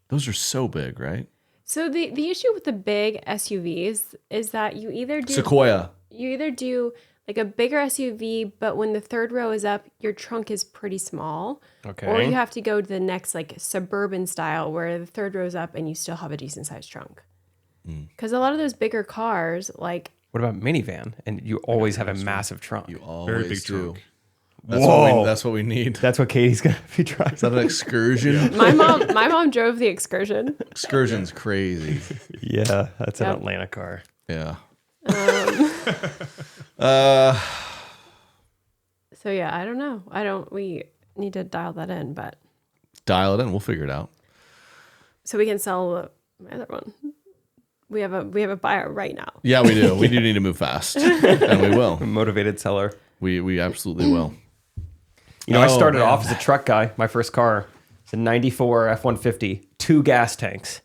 Those are so big, right? So the issue with the big SUVs is that you either do like a bigger SUV, but when the third row is up, your trunk is pretty small. Okay. Or you have to go to the next like suburban style where the third row is up and you still have a decent sized trunk. Because a lot of those bigger cars, like What about minivan? And you always have a massive trunk. You always big do. trunk. That's what we need. That's what Katie's gonna be driving. Is that an excursion? my mom drove the Excursion. Excursion's crazy. Yeah, that's an Yep. Atlanta car. Yeah. So yeah, I don't know. We need to dial that in, but Dial it in. We'll figure it out. so we can sell my other one. We have a buyer right now. Yeah, we do. We do need to move fast, and we will. A motivated seller. We absolutely will. I Oh, started man. off as a truck guy. My first car, it's a 94 F-150, 2 gas tanks.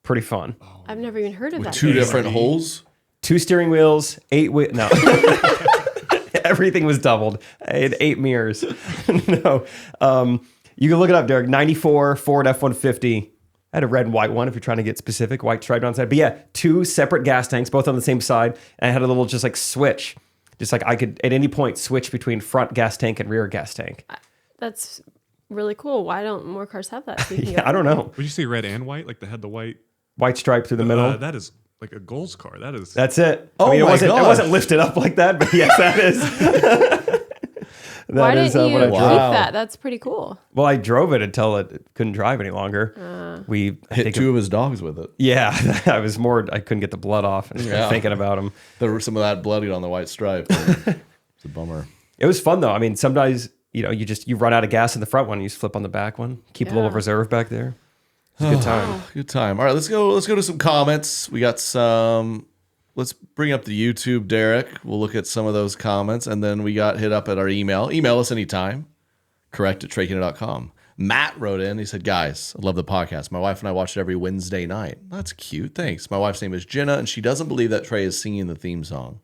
Pretty fun. I've never even heard of that. Two different holes. 2 steering wheels, 8 no. Everything was doubled. I had 8 mirrors. No. You can look it up, Derek. 94 Ford F-150. I had a red and white one if you're trying to get specific, white striped on side. But yeah, 2 separate gas tanks, both on the same side. And I had a little just like switch. Just like I could at any point switch between front gas tank and rear gas tank. That's really cool. Why don't more cars have that? So you can Yeah, go- I don't know. Would you say red and white? Like they had the white? White stripe through the middle. That is like a Gold's car. That is. That's it. Oh I mean, my it gosh. wasn't lifted up like that, but yes, that is. Why didn't you what I keep drove. Wow. that? That's pretty cool. Well, I drove it until it couldn't drive any longer. We I Hit think 2 of his dogs with it. yeah, I was more. I couldn't get the blood off and Yeah. thinking about them. There was some of that bloody on the white stripe. It's a bummer. It was fun though. I mean, sometimes you run out of gas in the front one, you just flip on the back one, keep a little Yeah. reserve back there. It's a good time. Good time. All right, let's go to some comments. We got some. Let's bring up the YouTube, Derek. We'll look at some of those comments, and then we got hit up at our email. Email us anytime. correct@traykina.com. Matt wrote in. He said, "Guys, I love the podcast. My wife and I watch it every Wednesday night." That's cute. Thanks. My wife's name is Jenna, and she doesn't believe that Trey is singing the theme song.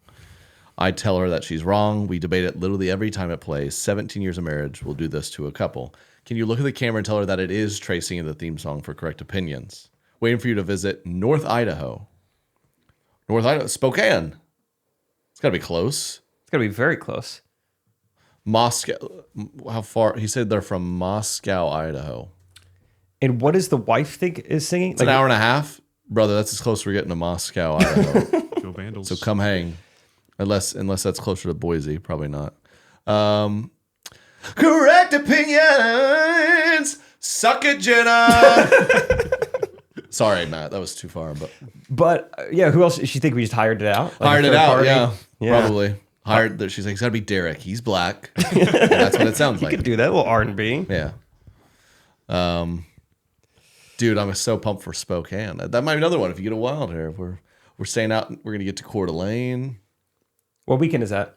I tell her that she's wrong. We debate it literally every time it plays. 17 years of marriage will do this to a couple. Can you look at the camera and tell her that it is Trey singing the theme song for Correct Opinions? Waiting for you to visit North Idaho. Spokane. It's got to be close. It's gonna be very close. Moscow. How far? He said they're from Moscow, Idaho. And what does the wife think is singing? It's an hour and a half. Brother, that's as close as we're getting to Moscow, Idaho. Go Vandals. So come hang. Unless that's closer to Boise. Probably not. Correct Opinions. Suck it, Jenna. Sorry, Matt. That was too far. But yeah, who else? She think we just hired it out? Like a hired it third out. party? Yeah, probably. Hired. She's like, it's got to be Derek. He's black. And that's what it sounds You like. could do that, a little R&B. Yeah. Dude, I'm so pumped for Spokane. That might be another one if you get a wild hair. If we're staying out, we're gonna get to Coeur d'Alene. What weekend is that?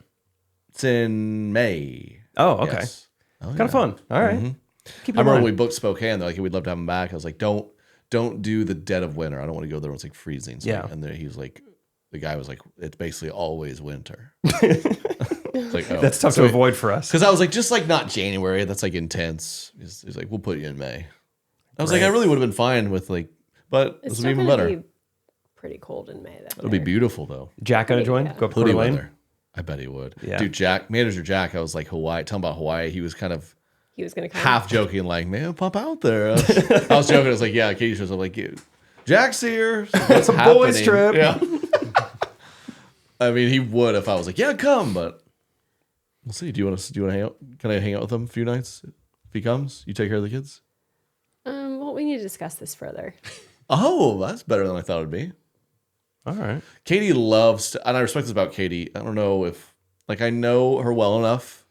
It's in May. Oh, okay. Yes. Oh, Kind of fun. All right. Keep it I remember in when mind. we booked Spokane. They're like, we'd love to have him back. I was like, don't do the dead of winter. I don't want to go there when it's like freezing. So Yeah. And then he was like, the guy was like, it's basically always winter. It's like, oh. That's tough to avoid for us. Because I was like, just like not January. That's like intense. He's like, we'll put you in May. I was like, I really would have been fine with like, but It's this would be still even gonna better. be pretty cold in May. It'll be beautiful though. Jack gonna join? Yeah. Go up to Hoodie Coeur d'Alene? weather. I bet he would. Yeah. Dude, Manager Jack, I was like, Hawaii, tell him about Hawaii. He was kind of He was gonna come. half joking, like, man, pop out there. I was joking. I was like, yeah, Katie shows up. Like, Jack's here. What's Boys happening? trip. Yeah. I mean, he would if I was like, yeah, come, but we'll see. Do you want to hang out? Can I hang out with him a few nights? If he comes, you take care of the kids? Well, we need to discuss this further. Oh, that's better than I thought it'd be. All right. Katie loves to, and I respect this about Katie. I don't know if, like, I know her well enough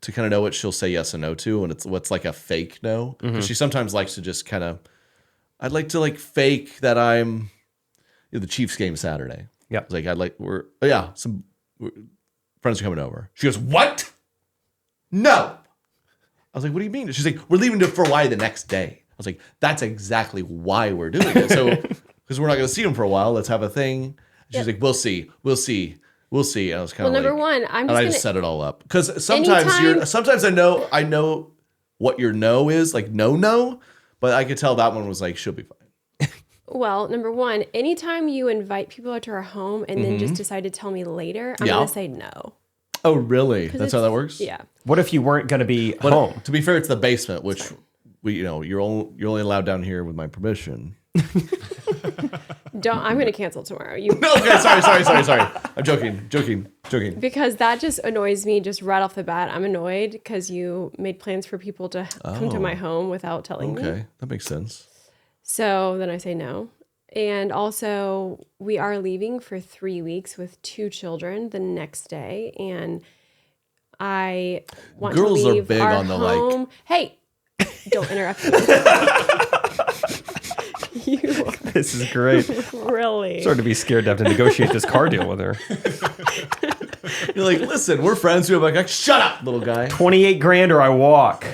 to kind of know what she'll say yes and no to, and it's what's like a fake no. Because she sometimes likes to just kind of, I'd like to like fake that I'm the Chiefs game Saturday. Yeah. It's like some friends are coming over. She goes, what? No. I was like, what do you mean? She's like, we're leaving for Hawaii the next day. I was like, that's exactly why we're doing it. So, because we're not going to see them for a while, let's have a thing. She's like, we'll see. And I was kind of Number like, one, I'm and I just just gonna. set it all up because sometimes I know what your no is, like no, but I could tell that one was like she'll be fine. Well, number one, anytime you invite people out to our home and then just decide to tell me later, I'm Yeah. gonna say no. Oh, really? 'Cause That's how that works? Yeah. What if you weren't gonna be But home? to be fair, it's the basement, which you're only allowed down here with my permission. I'm gonna cancel tomorrow. No, okay, sorry. I'm joking. Because that just annoys me just right off the bat. I'm annoyed because you made plans for people to come to my home without telling me. Okay, that makes sense. So then I say no. And also, we are leaving for 3 weeks with 2 children the next day. And I want Girls to are leave big our on the, like- home. Hey, don't interrupt me. You This is great. really. Starting to be scared to have to negotiate this car deal with her. You're like, listen, we're friends. We're like, shut up, little guy. 28 grand or I walk.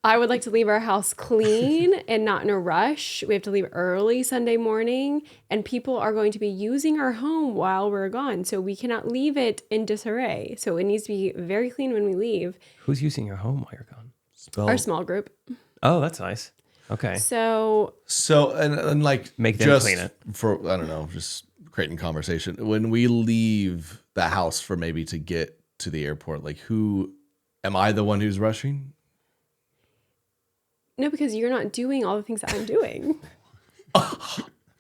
I would like to leave our house clean and not in a rush. We have to leave early Sunday morning, and people are going to be using our home while we're gone. So we cannot leave it in disarray. So it needs to be very clean when we leave. Who's using your home while you're gone? Our small group. Oh, that's nice. Okay. So So and like Make them just clean it. for I don't know, just creating conversation. When we leave the house for maybe to get to the airport, like who am I the one who's rushing? no, because you're not doing all the things that I'm doing.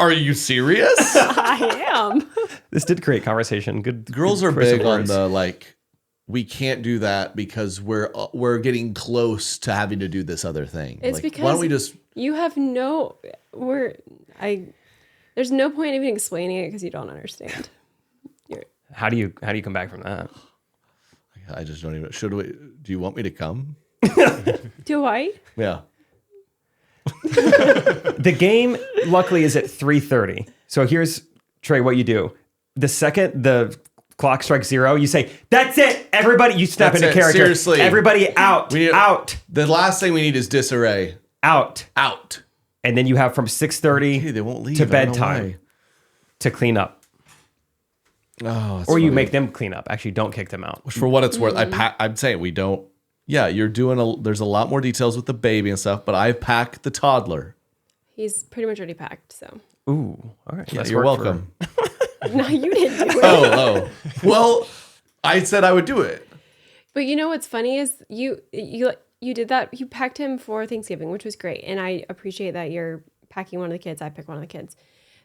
Are you serious? I am. This did create conversation. Good. Girls good are choice of big on words. the like we can't do that because we're getting close to having to do this other thing. It's like, because why don't we just you have no. There's no point even explaining it because you don't understand. How do you come back from that? I just don't even should we do you want me to come? Do I? Yeah. The game, luckily, is at 3:30. So here's, Trey, what you do. The second the clock strikes 0, you say, that's it, everybody. You step That's into it. character. Seriously. Everybody out, We need- out, The last thing we need is disarray. out. Out. And then you have from 6:30 Hey, they won't leave. to I don't know bedtime to clean up. why. Oh, that's Or you funny. make them clean up. Actually, don't kick them out. For what it's worth, I'm saying we don't. Yeah, you're doing there's a lot more details with the baby and stuff, but I pack the toddler. He's pretty much already packed. So Ooh, all right. Yeah, less you're work for- welcome. no, you didn't do it. Oh. Well, I said I would do it. But you know what's funny is you did that. You packed him for Thanksgiving, which was great, and I appreciate that you're packing one of the kids. I pick one of the kids.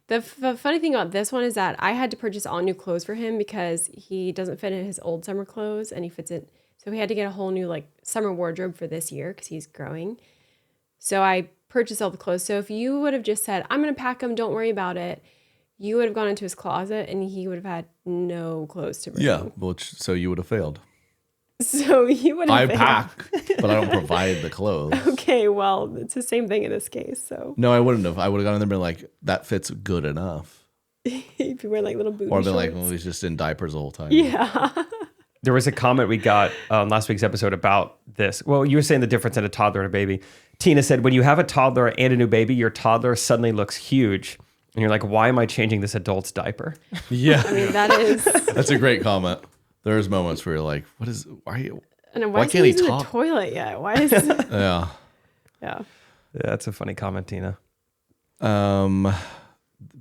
The funny thing about this one is that I had to purchase all new clothes for him because he doesn't fit in his old summer clothes, and he fits it. So we had to get a whole new like summer wardrobe for this year because he's growing. So I purchased all the clothes. So if you would have just said, "I'm going to pack them, don't worry about it," you would have gone into his closet and he would have had no clothes to bring. Yeah, so you would have failed. So you would I have. pack, but I don't provide the clothes. Okay, well, it's the same thing in this case. So No, I wouldn't have. I would have gone in there and been like, that fits good enough. if you wear like little booty Or been like, shorts. well, he's just in diapers the whole time. Yeah. There was a comment we got last week's episode about this. Well, you were saying the difference in a toddler and a baby. Tina said, when you have a toddler and a new baby, your toddler suddenly looks huge. And you're like, why am I changing this adult's diaper? Yeah. I mean, that is. That's a great comment. There's moments where you're like, why And Why why can't he can't he talk? the toilet yet? Why is yeah. Yeah. Yeah, that's a funny comment, Tina.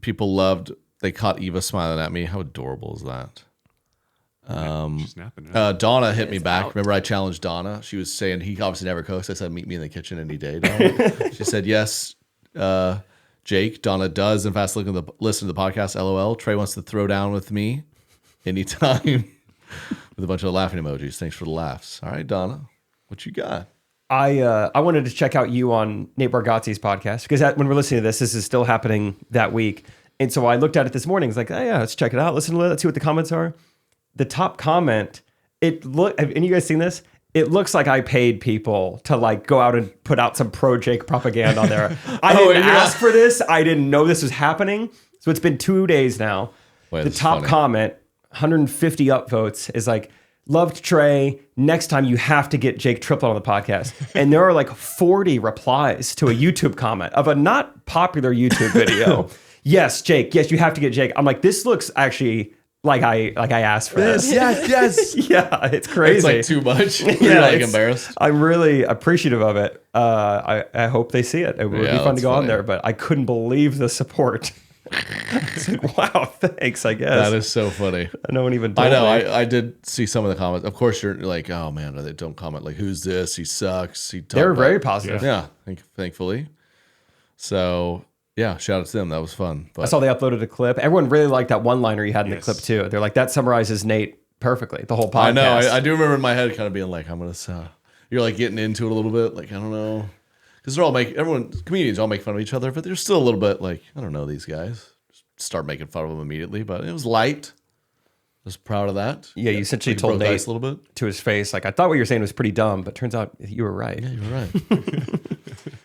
People loved. They caught Eva smiling at me. How adorable is that? She's napping now. Donna hit me back. out. Remember, I challenged Donna. She was saying he obviously never cooks. I said, meet me in the kitchen any day, Donna. She said, yes, Jake. Donna does, in fact, listen to the podcast. LOL. Trey wants to throw down with me anytime with a bunch of laughing emojis. Thanks for the laughs. All right, Donna, what you got? I wanted to check out you on Nate Bargatze's podcast because when we're listening to this is still happening that week. And so I looked at it this morning. It's like, oh yeah, let's check it out. Listen to it. Let's see what the comments are. The top comment, have any of you guys seen this? It looks like I paid people to like go out and put out some pro Jake propaganda on there. I didn't ask for this. I didn't know this was happening. So it's been 2 days now. Wait, the top comment, 150 upvotes, is like, loved Trey. Next time you have to get Jake Triplett on the podcast. And there are like 40 replies to a YouTube comment of a not popular YouTube video. Yes, Jake. Yes, you have to get Jake. I'm like, this looks actually like I asked for this. Yes. Yeah, it's crazy. It's like too much. Yeah, You're like it's- embarrassed. I'm really appreciative of it. I hope they see it. It would be fun to that's go on funny. there, but I couldn't believe the support. It's like, wow, thanks, I guess. That is so funny. No one even told I know. me. I did see some of the comments. Of course, you're like, oh man, they don't comment. Like, who's this? He sucks. They were very positive. Yeah, thankfully. So yeah, shout out to them. That was fun. But I saw they uploaded a clip. Everyone really liked that one-liner you had in the Yes. clip too. They're like, that summarizes Nate perfectly, the whole podcast. I know. I do remember in my head kind of being like, I'm gonna. You're like getting into it a little bit. Like I don't know, because comedians all make fun of each other, but there's still a little bit like I don't know these guys. Just start making fun of them immediately, but it was light. I was proud of that. Yeah, you essentially Like, told broke Nate ice a little bit. to his face, like, I thought what you were saying was pretty dumb, but turns out you were right. Yeah, you're right.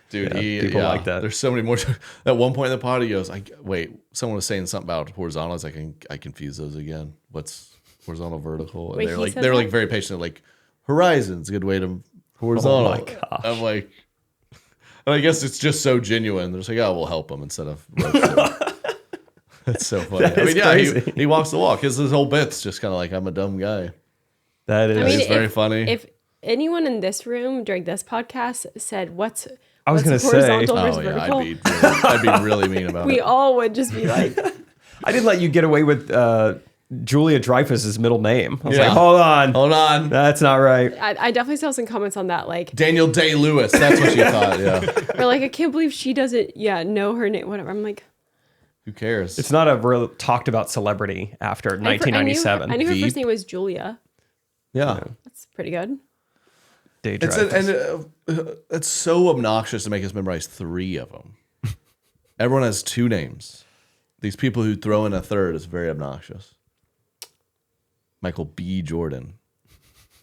Dude, people like that. There's so many more. At one point in the pod, he goes, wait, someone was saying something about horizontals. I confuse those again. What's horizontal, vertical? And Wait, they're he like, said they're that? like very patient. Like, horizon's a good way to horizontal. Oh my gosh. I'm like, and I guess it's just so genuine. They're just like, oh, we'll help him instead of roast him. That's so funny. That is crazy. He walks the walk. His whole bit's just kind of like, I'm a dumb guy. That is. I mean, It's very funny. If anyone in this room during this podcast said, "What's I was what's gonna say- horizontal Oh versus yeah, vertical?" I'd be really mean about we it. all would just be like, I didn't let you get away with Julia Dreyfus's middle name. I was Yeah. like, hold on. Hold on. That's not right. I definitely saw some comments on that, like, Daniel Day-Lewis. That's what you thought. Yeah. or like, I can't believe she doesn't, know her name, whatever. I'm like, Who cares? It's not a real talked about celebrity after 1997. I knew her Veep. first name was Julia. yeah. That's pretty good. Day It's Dreyfus. it's so obnoxious to make us memorize 3 of them. Everyone has 2 names. These people who throw in a third is very obnoxious. Michael B. Jordan.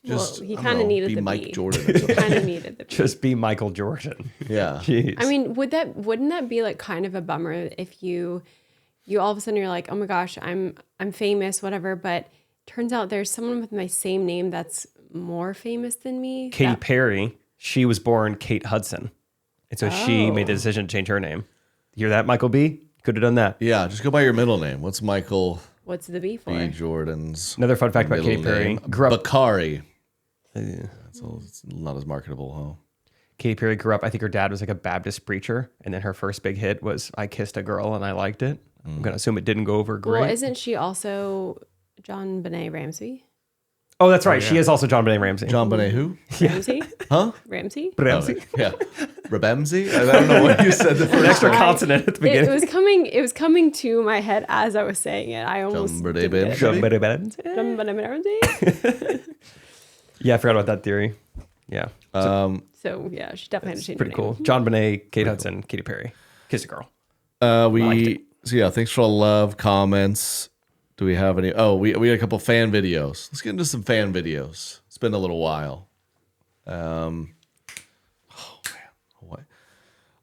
Well, I he don't kinda know, needed be the Mike B. Jordan. Or something. Kind of needed the. Just be Michael Jordan. Yeah. Jeez. I mean, wouldn't that be like kind of a bummer if you all of a sudden you're like, oh my gosh, I'm famous, whatever, but turns out there's someone with my same name that's more famous than me. Katy That- Perry, she was born Kate Hudson. And so she made the decision to change her name. You hear that, Michael B? Could have done that. Yeah, just go by your middle name. What's Michael What's the B for? B. Jordan's Another fun fact about middle Katy Perry. name? Grew up, Bakari. It's not as marketable, huh? Katy Perry grew up, I think her dad was like a Baptist preacher. And then her first big hit was I Kissed a Girl and I Liked It. I'm going to assume it didn't go over great. Well, isn't she also John Benet Ramsey? Oh, that's right. She is also John Benet Ramsey. John Bonet who? Ramsey? Huh? Ramsey? Ramsey. Yeah. Rabemzi? I don't know what you said the first Extra time. consonant at the beginning. It was coming to my head as I was saying it. I almost John didn't Benet get it. John Benet Ramsey. John Benet Ramsey? Yeah, I forgot about that theory. Yeah. So yeah, she definitely had to change Pretty her cool. name. John Benet, Kate Hudson, Katy Perry. Kiss a Girl. So yeah, thanks for all the love, comments. Do we have any? Oh, we had a couple fan videos. Let's get into some fan videos. It's been a little while. Oh man, what?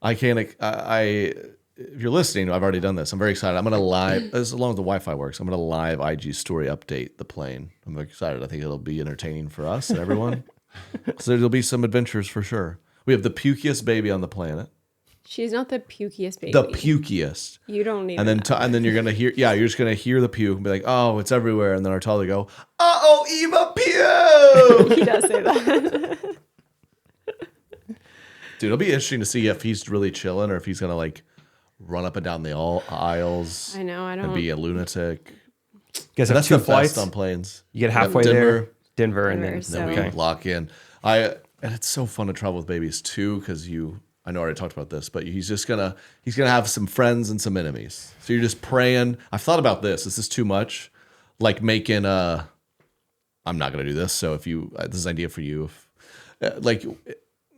I can't. If you're listening, I've already done this. I'm very excited. I'm gonna live as long as the Wi-Fi works. I'm gonna live IG story update the plane. I'm very excited. I think it'll be entertaining for us and everyone. So there'll be some adventures for sure. We have the pukiest baby on the planet. She's not the pukiest baby. The pukiest. You don't need And then and then you're gonna hear, you're just gonna hear the puke and be like, oh, it's everywhere. And then our toddler go, uh-oh, Eva puke. He does say that. Dude, it'll be interesting to see if he's really chilling or if he's gonna like run up and down the aisles. I know. I And don't. be a lunatic. Guess That's two the flights best on planes. You get halfway Denver, Denver, and then Denver, Then So- we lock in. And it's so fun to travel with babies too, because I know I already talked about this, but he's gonna have some friends and some enemies. So you're just praying. I've thought about this. Is this too much? Like making I'm not gonna do this. So if you this is an idea for you, like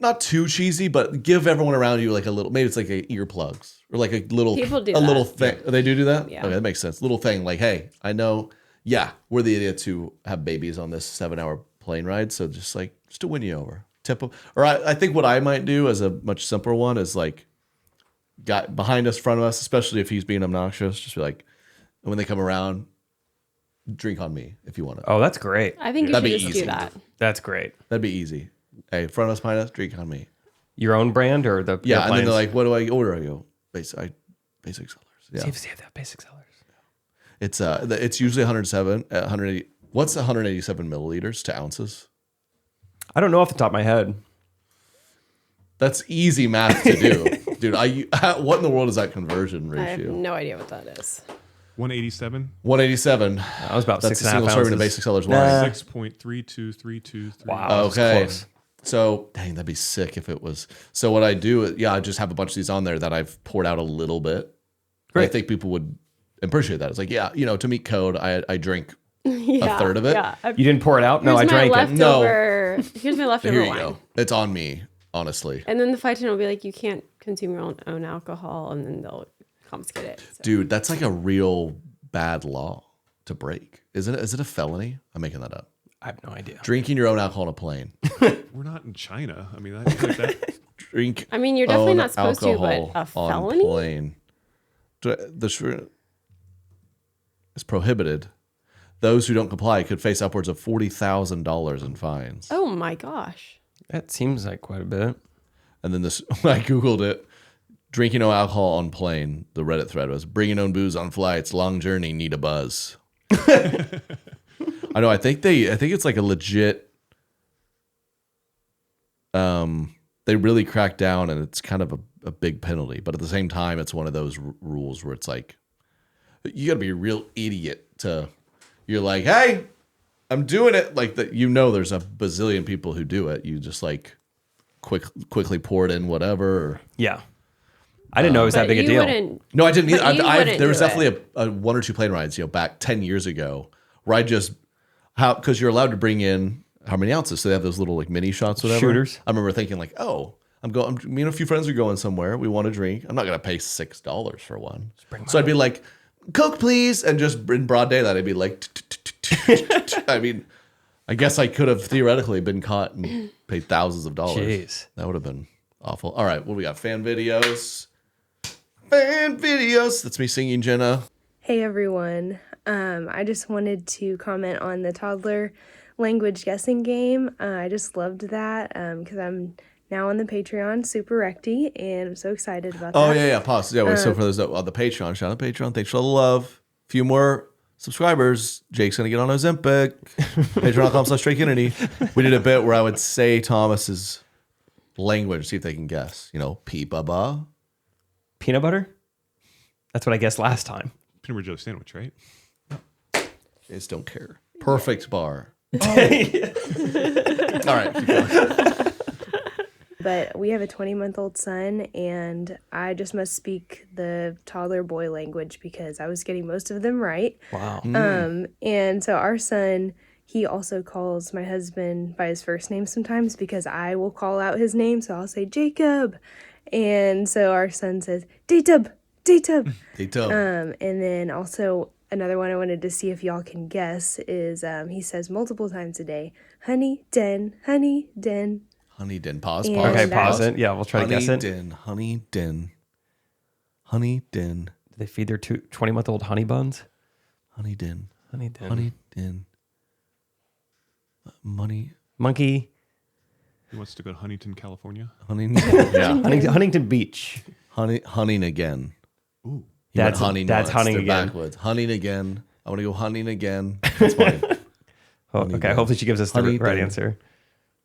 not too cheesy, but give everyone around you like a little. Maybe it's like earplugs or like a little People do little that. thing. They do that. Yeah. Okay, that makes sense. Little thing like, hey, I know. Yeah, we're the idiots who have babies on this 7-hour plane ride. So just to win you over, tip them. Or I think what I might do as a much simpler one is like, got behind us, front of us, especially if he's being obnoxious. Just be like, when they come around, drink on me if you want it. oh, that's great. I think you That'd should be just easy. do that. That's great. That'd be easy. Hey, front of us, behind us, drink on me. Your own brand or the Yeah, and then airplanes? they're like, what do I order? I go, basic sellers. Yeah, Save that basic sellers. it's usually 180. What's 187 milliliters to ounces? I don't know off the top of my head. That's easy math to do, dude. What in the world is that conversion I have ratio? no idea what that is. 187, 187. That was about That's a 6.5 single ounces. serving of basic sellers wine. 6.32323. Wow. that was Okay. close. So, dang, that'd be sick if it was. So, what I do, I just have a bunch of these on there that I've poured out a little bit. I Great. think people would appreciate that. It's like, yeah, to meet code, I drink Yeah, a third of it. Yeah. You didn't pour it out? No, I Here's my drank it. leftover. Here's my leftover Here you wine. go. It's on me, honestly. And then the flight attendant will be like, you can't consume your own alcohol, and then they'll confiscate it. So. Dude, that's like a real bad law to break. Isn't it? Is it a felony? I'm making that up. I have no idea. Drinking your own alcohol on a plane. We're not in China. I mean, that Drink. I mean, you're definitely own not supposed to, but alcohol a on felony? plane. The shrimp is prohibited. Those who don't comply could face upwards of $40,000 in fines. Oh my gosh. That seems like quite a bit. And then this, when I Googled it, drinking no alcohol on plane, the Reddit thread was bringing own booze on flights, long journey, need a buzz. I know. I think it's like a legit, they really crack down and it's kind of a big penalty, but at the same time, it's one of those rules where it's like, you gotta be a real idiot you're like, hey, I'm doing it. Like that, there's a bazillion people who do it. You just like quickly pour it in whatever. Or, Yeah. I didn't know it was that But big a you deal. wouldn't- no, I didn't. But Either. you wouldn't There was do definitely a one or two plane rides, back 10 years ago, where I just because you're allowed to bring in how many ounces, so they have those little like mini shots, whatever. Shooters. I remember thinking like, oh, me and a few friends are going somewhere. We want to drink. I'm not gonna pay $6 for one. So I'd be like, Coke, please, and just in broad daylight, I'd be like, I mean, I guess I could have theoretically been caught and paid thousands of dollars. Jeez. That would have been awful. All right, what do we got? Fan videos. Fan videos. That's me singing, Jenna. Hey everyone. I just wanted to comment on the toddler language guessing game. I just loved that because I'm now on the Patreon, Super Recti, and I'm so excited about that. Oh, yeah. Pause. Yeah, wait, so for those on the Patreon, shout out to Patreon. Thanks for all the love. A few more subscribers. Jake's going to get on Ozempic. Patreon.com/Trey Kennedy. We did a bit where I would say Thomas's language, see if they can guess. Pee-ba-ba. Peanut butter? That's what I guessed last time. Peanut butter jelly sandwich, right? I just don't care. Perfect bar. All right, keep going. But we have a 20-month-old son, and I just must speak the toddler boy language because I was getting most of them right. Wow. And so our son, he also calls my husband by his first name sometimes because I will call out his name. So I'll say Jacob. And so our son says, Jacob. Dito. And then also another one I wanted to see if y'all can guess is he says multiple times a day, honey, den, honey, den. Honey din. Pause. Yeah. Pause. Okay, that- pause it. Yeah, we'll try to guess it. Honey din. Honey din. Do they feed their 20-month-old honey buns? Honey din. Honey din. Honey din. Money. Monkey. He wants to go to Huntington, California. Honey. Yeah. Huntington Beach. Hunting again. Ooh. He went That's hunting that's once. hunting They're again. Backwards. Hunting again. I want to go hunting again. That's fine. Oh, Honey okay, din. hopefully she gives us the Honey right din. answer.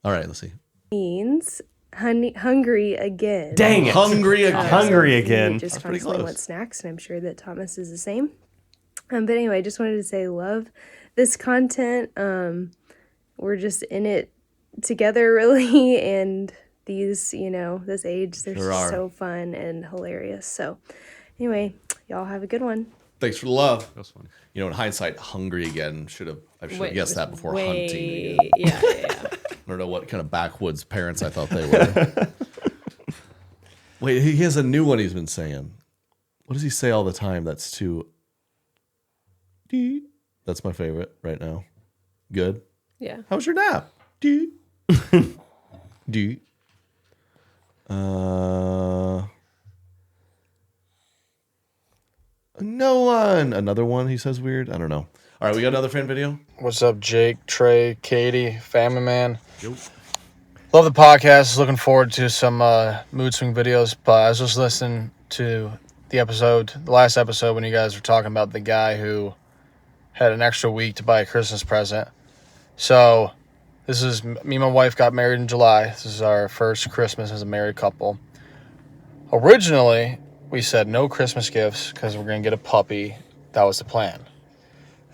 All right, let's see. Means hungry again. Dang it. Hungry again. Hungry He again. just pretty constantly close. wants snacks, and I'm sure that Thomas is the same. But anyway, just wanted to say love this content. We're just in it together, really, and these, this age, they're Sure are. so fun and hilarious. So anyway, y'all have a good one. Thanks for the love. That's funny. In hindsight, hungry again I should have Wait, guessed it that was before way- hunting again. Yeah. I don't know what kind of backwoods parents I thought they were. Wait, he has a new one he's been saying. What does he say all the time? That's too. That's my favorite right now. Good. Yeah. How was your nap? Do. No one. Another one he says weird. I don't know. All right, we got another fan video. What's up, Jake, Trey, Katie, Family Man? Love the podcast. Looking forward to some mood swing videos. But I was just listening to the last episode, when you guys were talking about the guy who had an extra week to buy a Christmas present. So this is me and my wife got married in July. This is our first Christmas as a married couple. Originally, we said no Christmas gifts because we're going to get a puppy. That was the plan.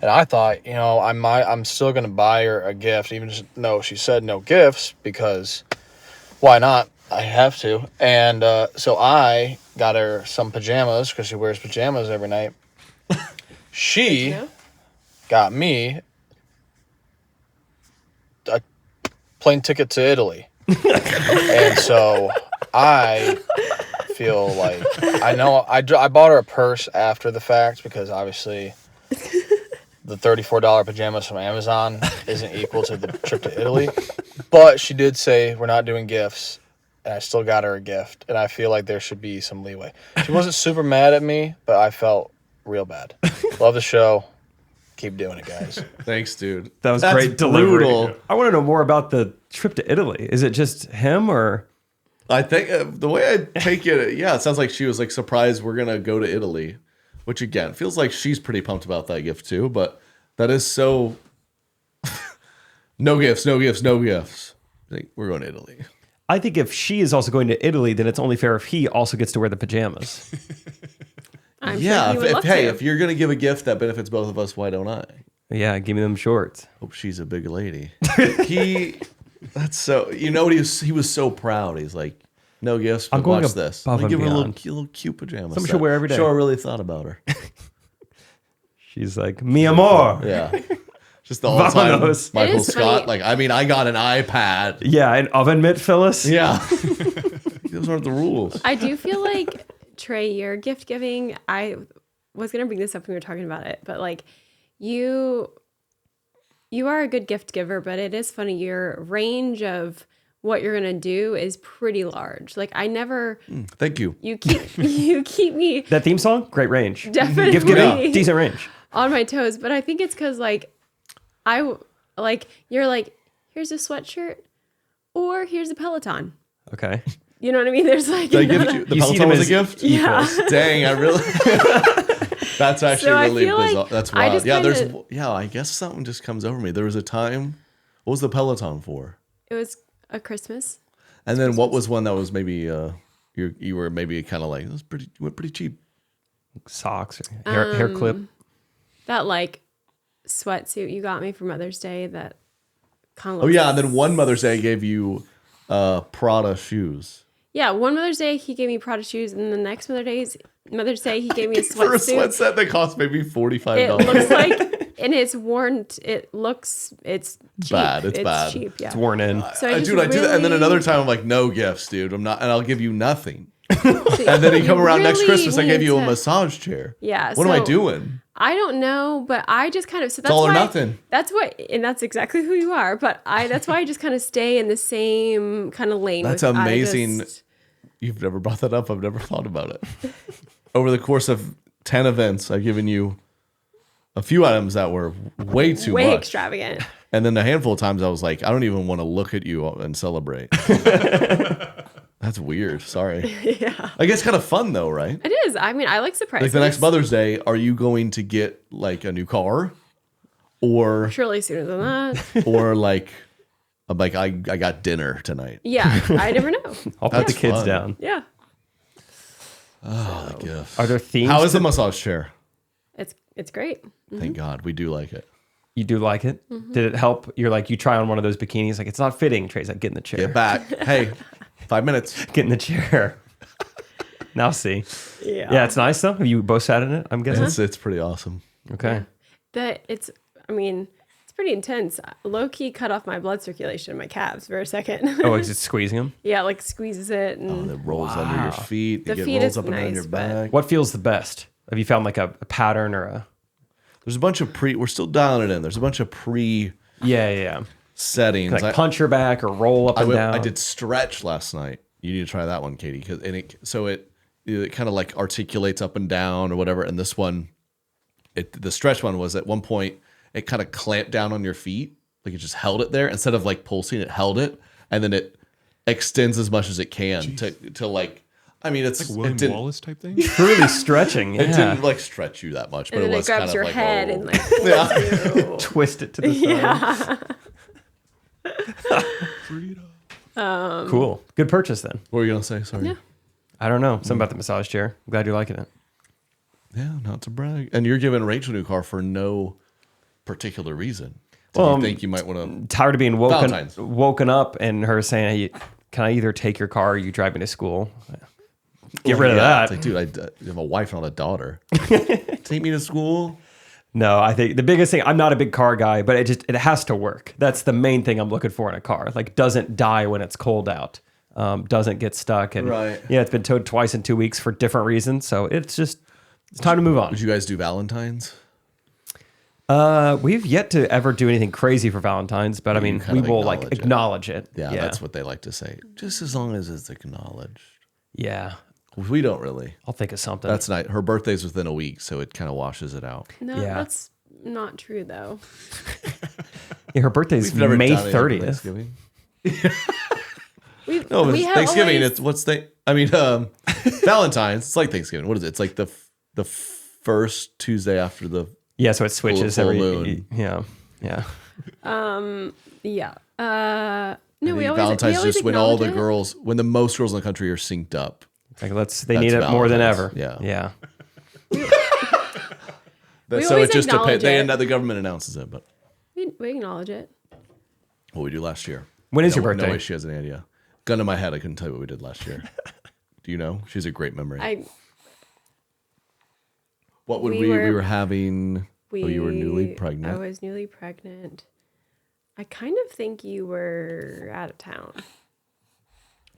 And I thought, I'm still going to buy her a gift, even though she said no gifts, because why not? I have to. And so I got her some pajamas because she wears pajamas every night. She got me a plane ticket to Italy. And so I feel like I bought her a purse after the fact because obviously the $34 pajamas from Amazon isn't equal to the trip to Italy. But she did say we're not doing gifts, and I still got her a gift, and I feel like there should be some leeway. She wasn't super mad at me, but I felt real bad. Love the show. Keep doing it, guys. Thanks, dude. That was That's great delivery. brutal. I want to know more about the trip to Italy. Is it just him or? I think the way I take it, it sounds like she was like surprised we're gonna go to Italy, which again feels like she's pretty pumped about that gift too. But that is so no gifts. Like, we're going to Italy. I think if she is also going to Italy, then it's only fair if he also gets to wear the pajamas. I'm sure he would love to. If you're gonna give a gift that benefits both of us, why don't I? Yeah, give me them shorts. Hope she's a big lady. That's so. He was so proud. He's like, no gifts. But I'm going watch above this. and Give her a beyond. little cute pajamas. Something she'll wear every day. Show I really thought about her. She's like, mi amor. Yeah. Just the whole time, Vamonos. Michael It is Scott. funny. I got an iPad. Yeah, an oven mitt, Phyllis. Yeah. Those aren't the rules. I do feel like, Trey, your gift giving, I was going to bring this up when we were talking about it, but like you are a good gift giver, but it is funny. Your range of what you're going to do is pretty large. Like I never, Thank you. you keep me That theme song, great range. definitely Gift giving, decent range. on my toes, but I think it's because you're like, here's a sweatshirt or here's a Peloton. Okay. You know what I mean? There's like, Did I gift you? The You see Peloton them was a as gift? Yeah. Dang, I really. That's actually So I really feel like bizarre. That's I wild. just I guess something just comes over me. There was a time. What was the Peloton for? it was a Christmas. And then what was one that was maybe you were maybe kind of like, it was pretty, you went pretty cheap. Socks, or hair clip. That like sweatsuit you got me for Mother's Day that kind of Oh yeah, and then one Mother's Day gave you Prada shoes. Yeah, one Mother's Day he gave me Prada shoes, and the next Mother's Day he gave me a For a sweatsuit. sweat set that cost maybe $45. It looks like, and it's worn. It's cheap. Bad, it's bad. Cheap, yeah. It's worn in. So I Dude, I do that, and then really- another time I'm like, no gifts, dude. I'm not, and I'll give you nothing. And then you come around next really Christmas, I gave you a need to- massage chair. Yeah. What am I so doing? I don't know, but I just kind of that's all or why, nothing. That's what, and that's exactly who you are. But that's why I just kind of stay in the same kind of lane. That's with, amazing. You've never brought that up. I've never thought about it. Over the course of 10 events, I've given you a few items that were way too way much. extravagant. And then a handful of times I was like, I don't even want to look at you and celebrate. That's weird. Sorry. Yeah, I guess kind of fun though, right? it is. I mean, I like surprises. Like the next Mother's Day, are you going to get like a new car? Or Surely sooner than that. or like I'm like, I got dinner tonight. Yeah, I never know. I'll put the That's kids fun. down. Yeah, Oh, the gift. Are there themes? How is the massage chair? it's great. Thank God. We do like it. You do like it? Did it help? You're like, you try on one of those bikinis, like, it's not fitting. Trey's like, get in the chair. Get back. Hey, 5 minutes. Get in the chair. Now see. Yeah, Yeah, it's nice though. Have you both sat in it? I'm guessing. It's pretty awesome. Okay. it's pretty intense. Low key cut off my blood circulation in my calves for a second. Oh, is it squeezing them? Yeah, like squeezes it and It rolls under your feet. The It feet rolls is up and down nice, your but- back. What feels the best? Have you found like a pattern or a? There's a bunch of we're still dialing it in. There's a bunch of Yeah. settings. Like punch your back or roll up and down. I did stretch last night. You need to try that one, Katie, because it kind of like articulates up and down or whatever. And this one, the stretch one was at one point it kind of clamped down on your feet, like it just held it there instead of like pulsing. It held it, and then it extends as much as it can to like. I mean, it's Like William it didn't, Wallace type thing. Truly stretching. It Yeah. didn't like stretch you that much, but and then it it was grabs kind of your like head oh. and like pulls you. Twist it to the side. Yeah. Cool. Good purchase then. What were you gonna say? Sorry. Yeah. I don't know. Something about the massage chair. I'm glad you're liking it. Yeah, not to brag. And you're giving Rachel a new car for no particular reason. Do Well, you think you might want to? Tired of being Valentine's. woken up and her saying, hey, can I either take your car or you drive me to school? Get rid of that. It's like, dude, I have a wife and not a daughter. Take me to school. No, I think the biggest thing, I'm not a big car guy, but it has to work. That's the main thing I'm looking for in a car. Like, doesn't die when it's cold out. Doesn't get stuck. And Right. yeah, it's been towed twice in 2 weeks for different reasons. So it's time to move on. Would you guys do Valentine's? We've yet to ever do anything crazy for Valentine's, but I mean, kind we of will like acknowledge it. acknowledge it. Yeah, that's what they like to say. Just as long as it's acknowledged. Yeah. We don't really. I'll think of something. That's nice. Her birthday's within a week, so it kind of washes it out. No, Yeah. that's not true though. Yeah, her birthday's We've never May done it for 30th. Thanksgiving. We No, we it's have Thanksgiving. always- It's what's the? I mean, Valentine's. It's like Thanksgiving. What is it? It's like the first Tuesday after the. Yeah, so it switches Full every moon. Yeah. yeah. No, I we think always Valentine's just when all the acknowledge it. girls, when the most girls in the country are synced up. Like they That's need it more than ever. Valentine's. Yeah. We So always it just acknowledge depends. it. The government announces it, but We acknowledge it. what we do last year. When is No- your birthday? No way she has any idea. Gun to my head, I couldn't tell you what we did last year. Do you know? She has a great memory. What would we were having? You were newly pregnant. I was newly pregnant. I kind of think you were out of town.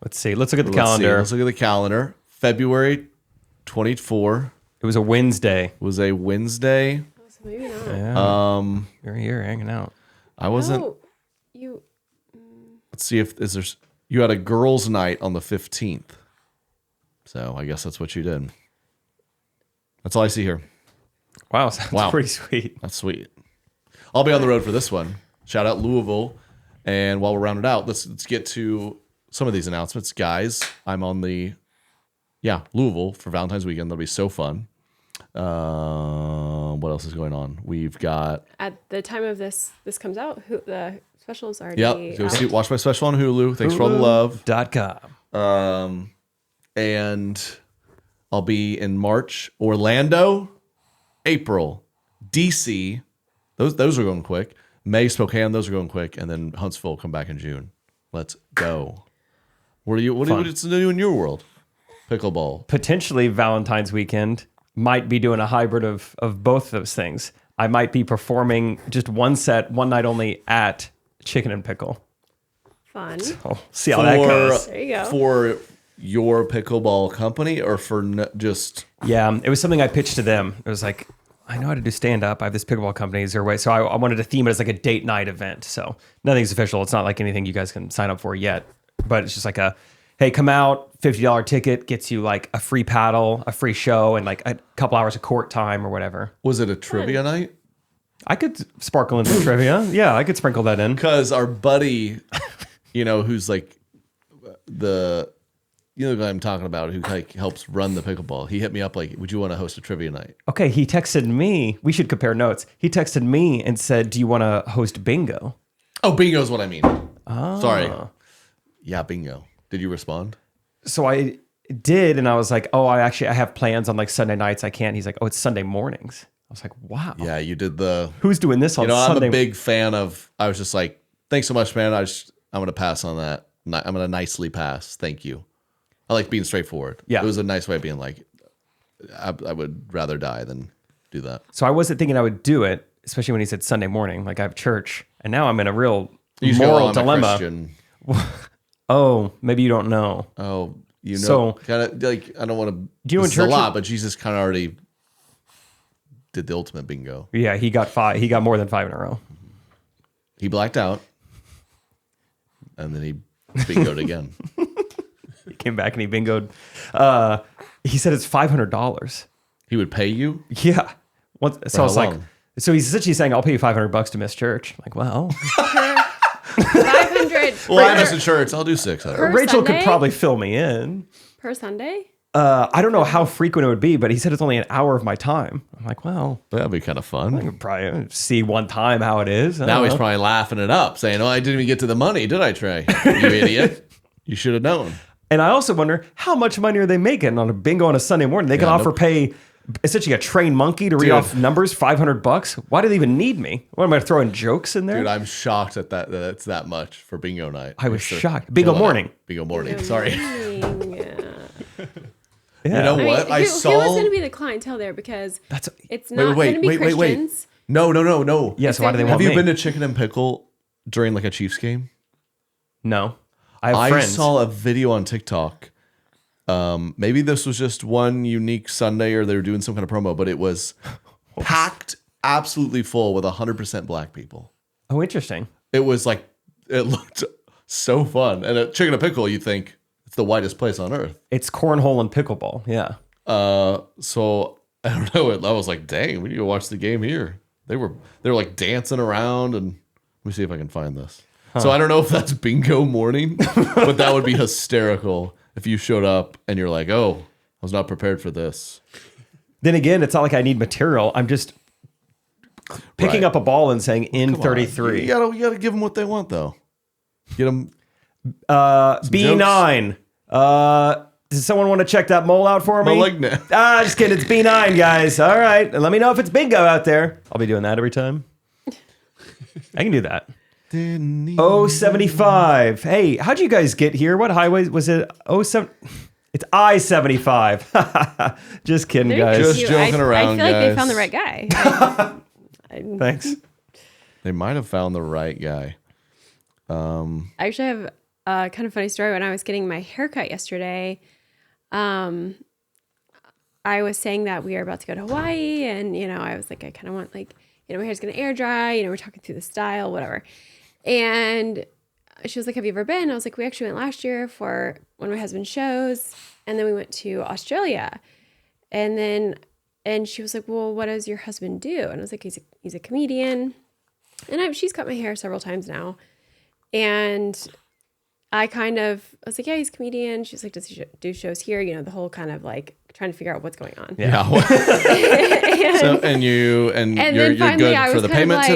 Let's see. Let's look at the Let's see. calendar. Let's look at the calendar. February 24 It was a Wednesday. was a Wednesday. So maybe not. Yeah. You're here hanging out. I wasn't. Oh, you. Let's see if is there's. You had a girls' night on the 15th. So I guess that's what you did. That's all I see here. Wow, sounds Wow. pretty sweet. That's sweet. I'll be on the road for this one. Shout out Louisville. And while we're rounded out, let's get to some of these announcements. Guys, I'm on the Louisville for Valentine's weekend. That'll be so fun. What else is going on? We've got At the time of this comes out, the special is already go out. watch my special on Hulu. Thanks for all the love. Hulu.com. And I'll be in March, Orlando, April, DC. Those are going quick. May, Spokane, those are going quick, and then Huntsville will come back in June. Let's go. What's new in your world? Pickleball. Potentially Valentine's weekend. Might be doing a hybrid of both those things. I might be performing just one set, one night only at Chicken and Pickle. Fun. Oh, see how that goes. There you go. For your pickleball company or for just Yeah, it was something I pitched to them. It was like, I know how to do stand up. I have this pickleball company. Is there a way? So I wanted to theme it as like a date night event. So nothing's official. It's not like anything you guys can sign up for yet. But it's just like hey, come out, $50 ticket gets you like a free paddle, a free show, and like a couple hours of court time or whatever. was it a trivia night? I could sparkle in some trivia. Yeah, I could sprinkle that in. Because our buddy, who's like the guy I'm talking about who like helps run the pickleball, he hit me up like, would you want to host a trivia night? Okay, he texted me. We should compare notes. He texted me and said, do you want to host bingo? Oh, bingo's what I mean. Sorry. Yeah, bingo. Did you respond? So I did, and I was like, oh, I have plans on like Sunday nights. I can't. He's like, oh, it's Sunday mornings. I was like, wow. Yeah, you did the. Who's doing this on Sunday? I'm a big fan of. I was just like, thanks so much, man. I'm gonna pass on that. I'm gonna nicely pass. Thank you. I like being straightforward. Yeah, it was a nice way of being like, I would rather die than do that. So I wasn't thinking I would do it, especially when he said Sunday morning. Like I have church, and now I'm in a real moral dilemma. Oh, maybe you don't know. Oh, you know, so kind of like I don't want to. Do you in church a lot, but Jesus kind of already did the ultimate bingo. Yeah, he got 5. He got more than 5 in a row. He blacked out, and then he bingoed again. He came back and he bingoed. He said it's $500. He would pay you? Yeah. So I was like, long? so he's essentially saying, I'll pay you $500 to miss church. I'm like, well, 500. Well, I miss insurance. I'll do 600. Per Rachel Sunday? could probably fill me in. Per Sunday? I don't know how frequent it would be, but he said it's only an hour of my time. I'm like, well, That'd be kind of I fun. could probably see one time how it is. I Now don't he's know. probably laughing it up, saying, "Oh, I didn't even get to the money, did I, Trey? You idiot! You should have known." And I also wonder how much money are they making on a bingo on a Sunday morning? They can offer pay essentially a trained monkey to read off numbers, $500. Why do they even need me? What am I throwing jokes in there? Dude, I'm shocked at that it's that much for bingo night. I was shocked. Bingo morning. Bingo morning. Sorry. Yeah. You know I mean, what? I who saw. was going to be the clientele there? Because it's not Wait, going to be Christians. No. Yeah, so why do they want Have you me? been to Chicken and Pickle during like a Chiefs game? No. I have I friends. saw a video on TikTok. Maybe this was just one unique Sunday or they were doing some kind of promo, but it was packed absolutely full with 100% black people. Oh, interesting. It was like, it looked so fun. And at Chicken and Pickle, you think it's the whitest place on earth. It's cornhole and pickleball. Yeah. So I don't know. I was like, dang, we need to watch the game here. They were like dancing around, and let me see if I can find this. So I don't know if that's bingo morning, but that would be hysterical if you showed up and you're like, oh, I was not prepared for this. Then again, it's not like I need material. I'm just picking up a ball and saying in Come on. 33. You gotta give them what they want, though. Get them. B9. Does someone want to check that mole out for me? Malignant. Just kidding. It's B9, guys. All right. And let me know if it's bingo out there. I'll be doing that every time. I can do that. 075. Hey, how'd you guys get here? What highway was it? 07. It's I-75. Just kidding, Very guys. Just cute. joking around, I feel like they guys. found the right guy. Thanks. They might have found the right guy. I actually have a kind of funny story. When I was getting my haircut yesterday, I was saying that we are about to go to Hawaii, and I was like, I kind of want my hair's gonna air dry. We're talking through the style, whatever. And she was like, "Have you ever been?" I was like, "We actually went last year for one of my husband's shows, and then we went to Australia." And she was like, "Well, what does your husband do?" And I was like, "He's a comedian." And she's cut my hair several times now, and I was like, "Yeah, he's a comedian." She was like, "Does he do shows here?" The whole kind of like trying to figure out what's going on. Yeah. You're then finally good I for was the kind of payment like-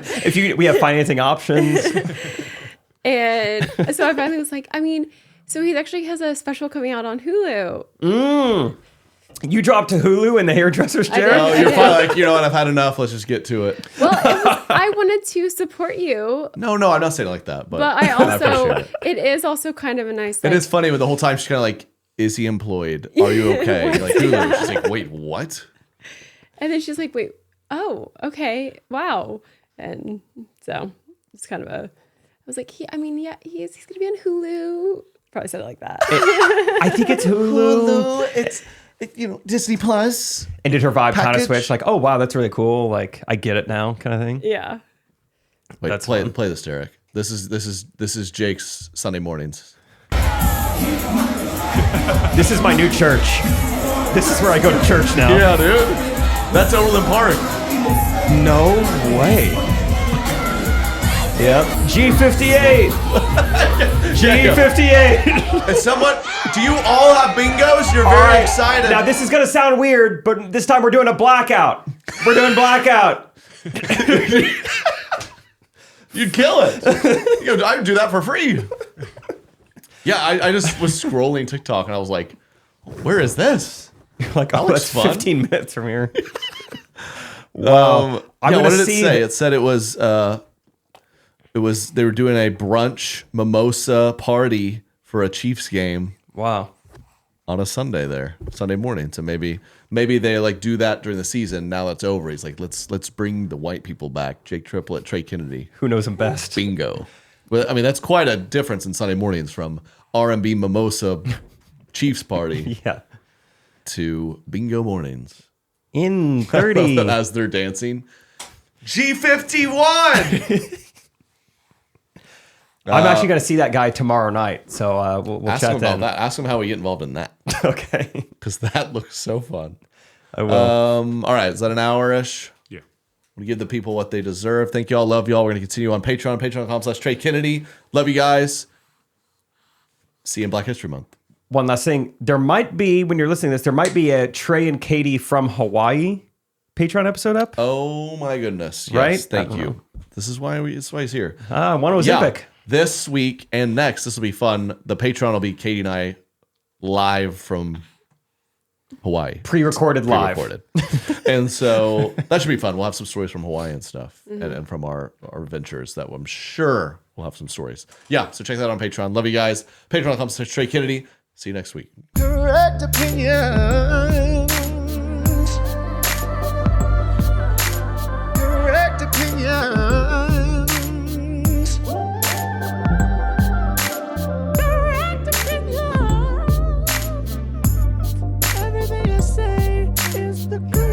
today. We have financing options. And so I finally was like, so he actually has a special coming out on Hulu. You dropped to Hulu in the hairdresser's chair? did. Oh, you're probably like, you know what? I've had enough. Let's just get to it. Well, I wanted to support you, No, I'm not saying it like that. But but I also, appreciate it is also kind of a nice, it like, is funny, but the whole time she's kind of like, is he employed? Are you okay? You're like, Hulu. She's like, wait, what? and then she's like, wait, oh, okay, wow. And so it's kind of I was like, he's going to be on Hulu. Probably said it like that. I think it's Hulu. It's Disney Plus. And did her vibe kind of Package. switch? Like, oh, wow, that's really cool. Like, I get it now kind of thing. Yeah. Wait, That's play fun. this, Derek. This is Jake's Sunday mornings. This is my new church. This is where I go to church now. Yeah, dude. That's Overland Park. No way. Yep. G58. G58. And do you all have bingos? You're All very right. excited. Now, this is going to sound weird, but this time we're doing a blackout. We're doing blackout. You'd kill it. You go, I'd do that for free. Yeah, I just was scrolling TikTok and I was like, where is this? Like, oh, that's fun. 15 minutes from here. Wow. Yeah, what did it say? It said it was they were doing a brunch mimosa party for a Chiefs game. Wow. On a Sunday morning. So maybe they like do that during the season. Now that's over. He's like, let's bring the white people back. Jake Triplett, Trey Kennedy. Who knows him best? Bingo. Well, I mean, that's quite a difference in Sunday mornings from R&B mimosa Chiefs party Yeah. to bingo mornings. In 30. As they're dancing. G51! I'm actually going to see that guy tomorrow night. So we'll ask chat him then. about that. Ask him how we get involved in that. Okay. Because that looks so fun. I will. All right. Is that an hour-ish? Yeah. We give the people what they deserve. Thank you all. Love you all. We're going to continue on Patreon. Patreon.com/Trey Kennedy. Love you guys. See you in Black History Month. One last thing. There might be, when you're listening to this, there might be a Trey and Katie from Hawaii Patreon episode up. Oh my goodness. Yes, Right? Thank you. This is why he's here. One was epic. This week and next, this will be fun. The Patreon will be Katie and I live from Hawaii. Pre-recorded live. And so that should be fun. We'll have some stories from Hawaii and stuff and from our ventures that I'm sure we'll have some stories. Yeah, so check that out on Patreon. Love you guys. Patreon.com/Trey Kennedy. See you next week. Correct opinions. Correct opinions. Correct opinions. Everything I say is the correct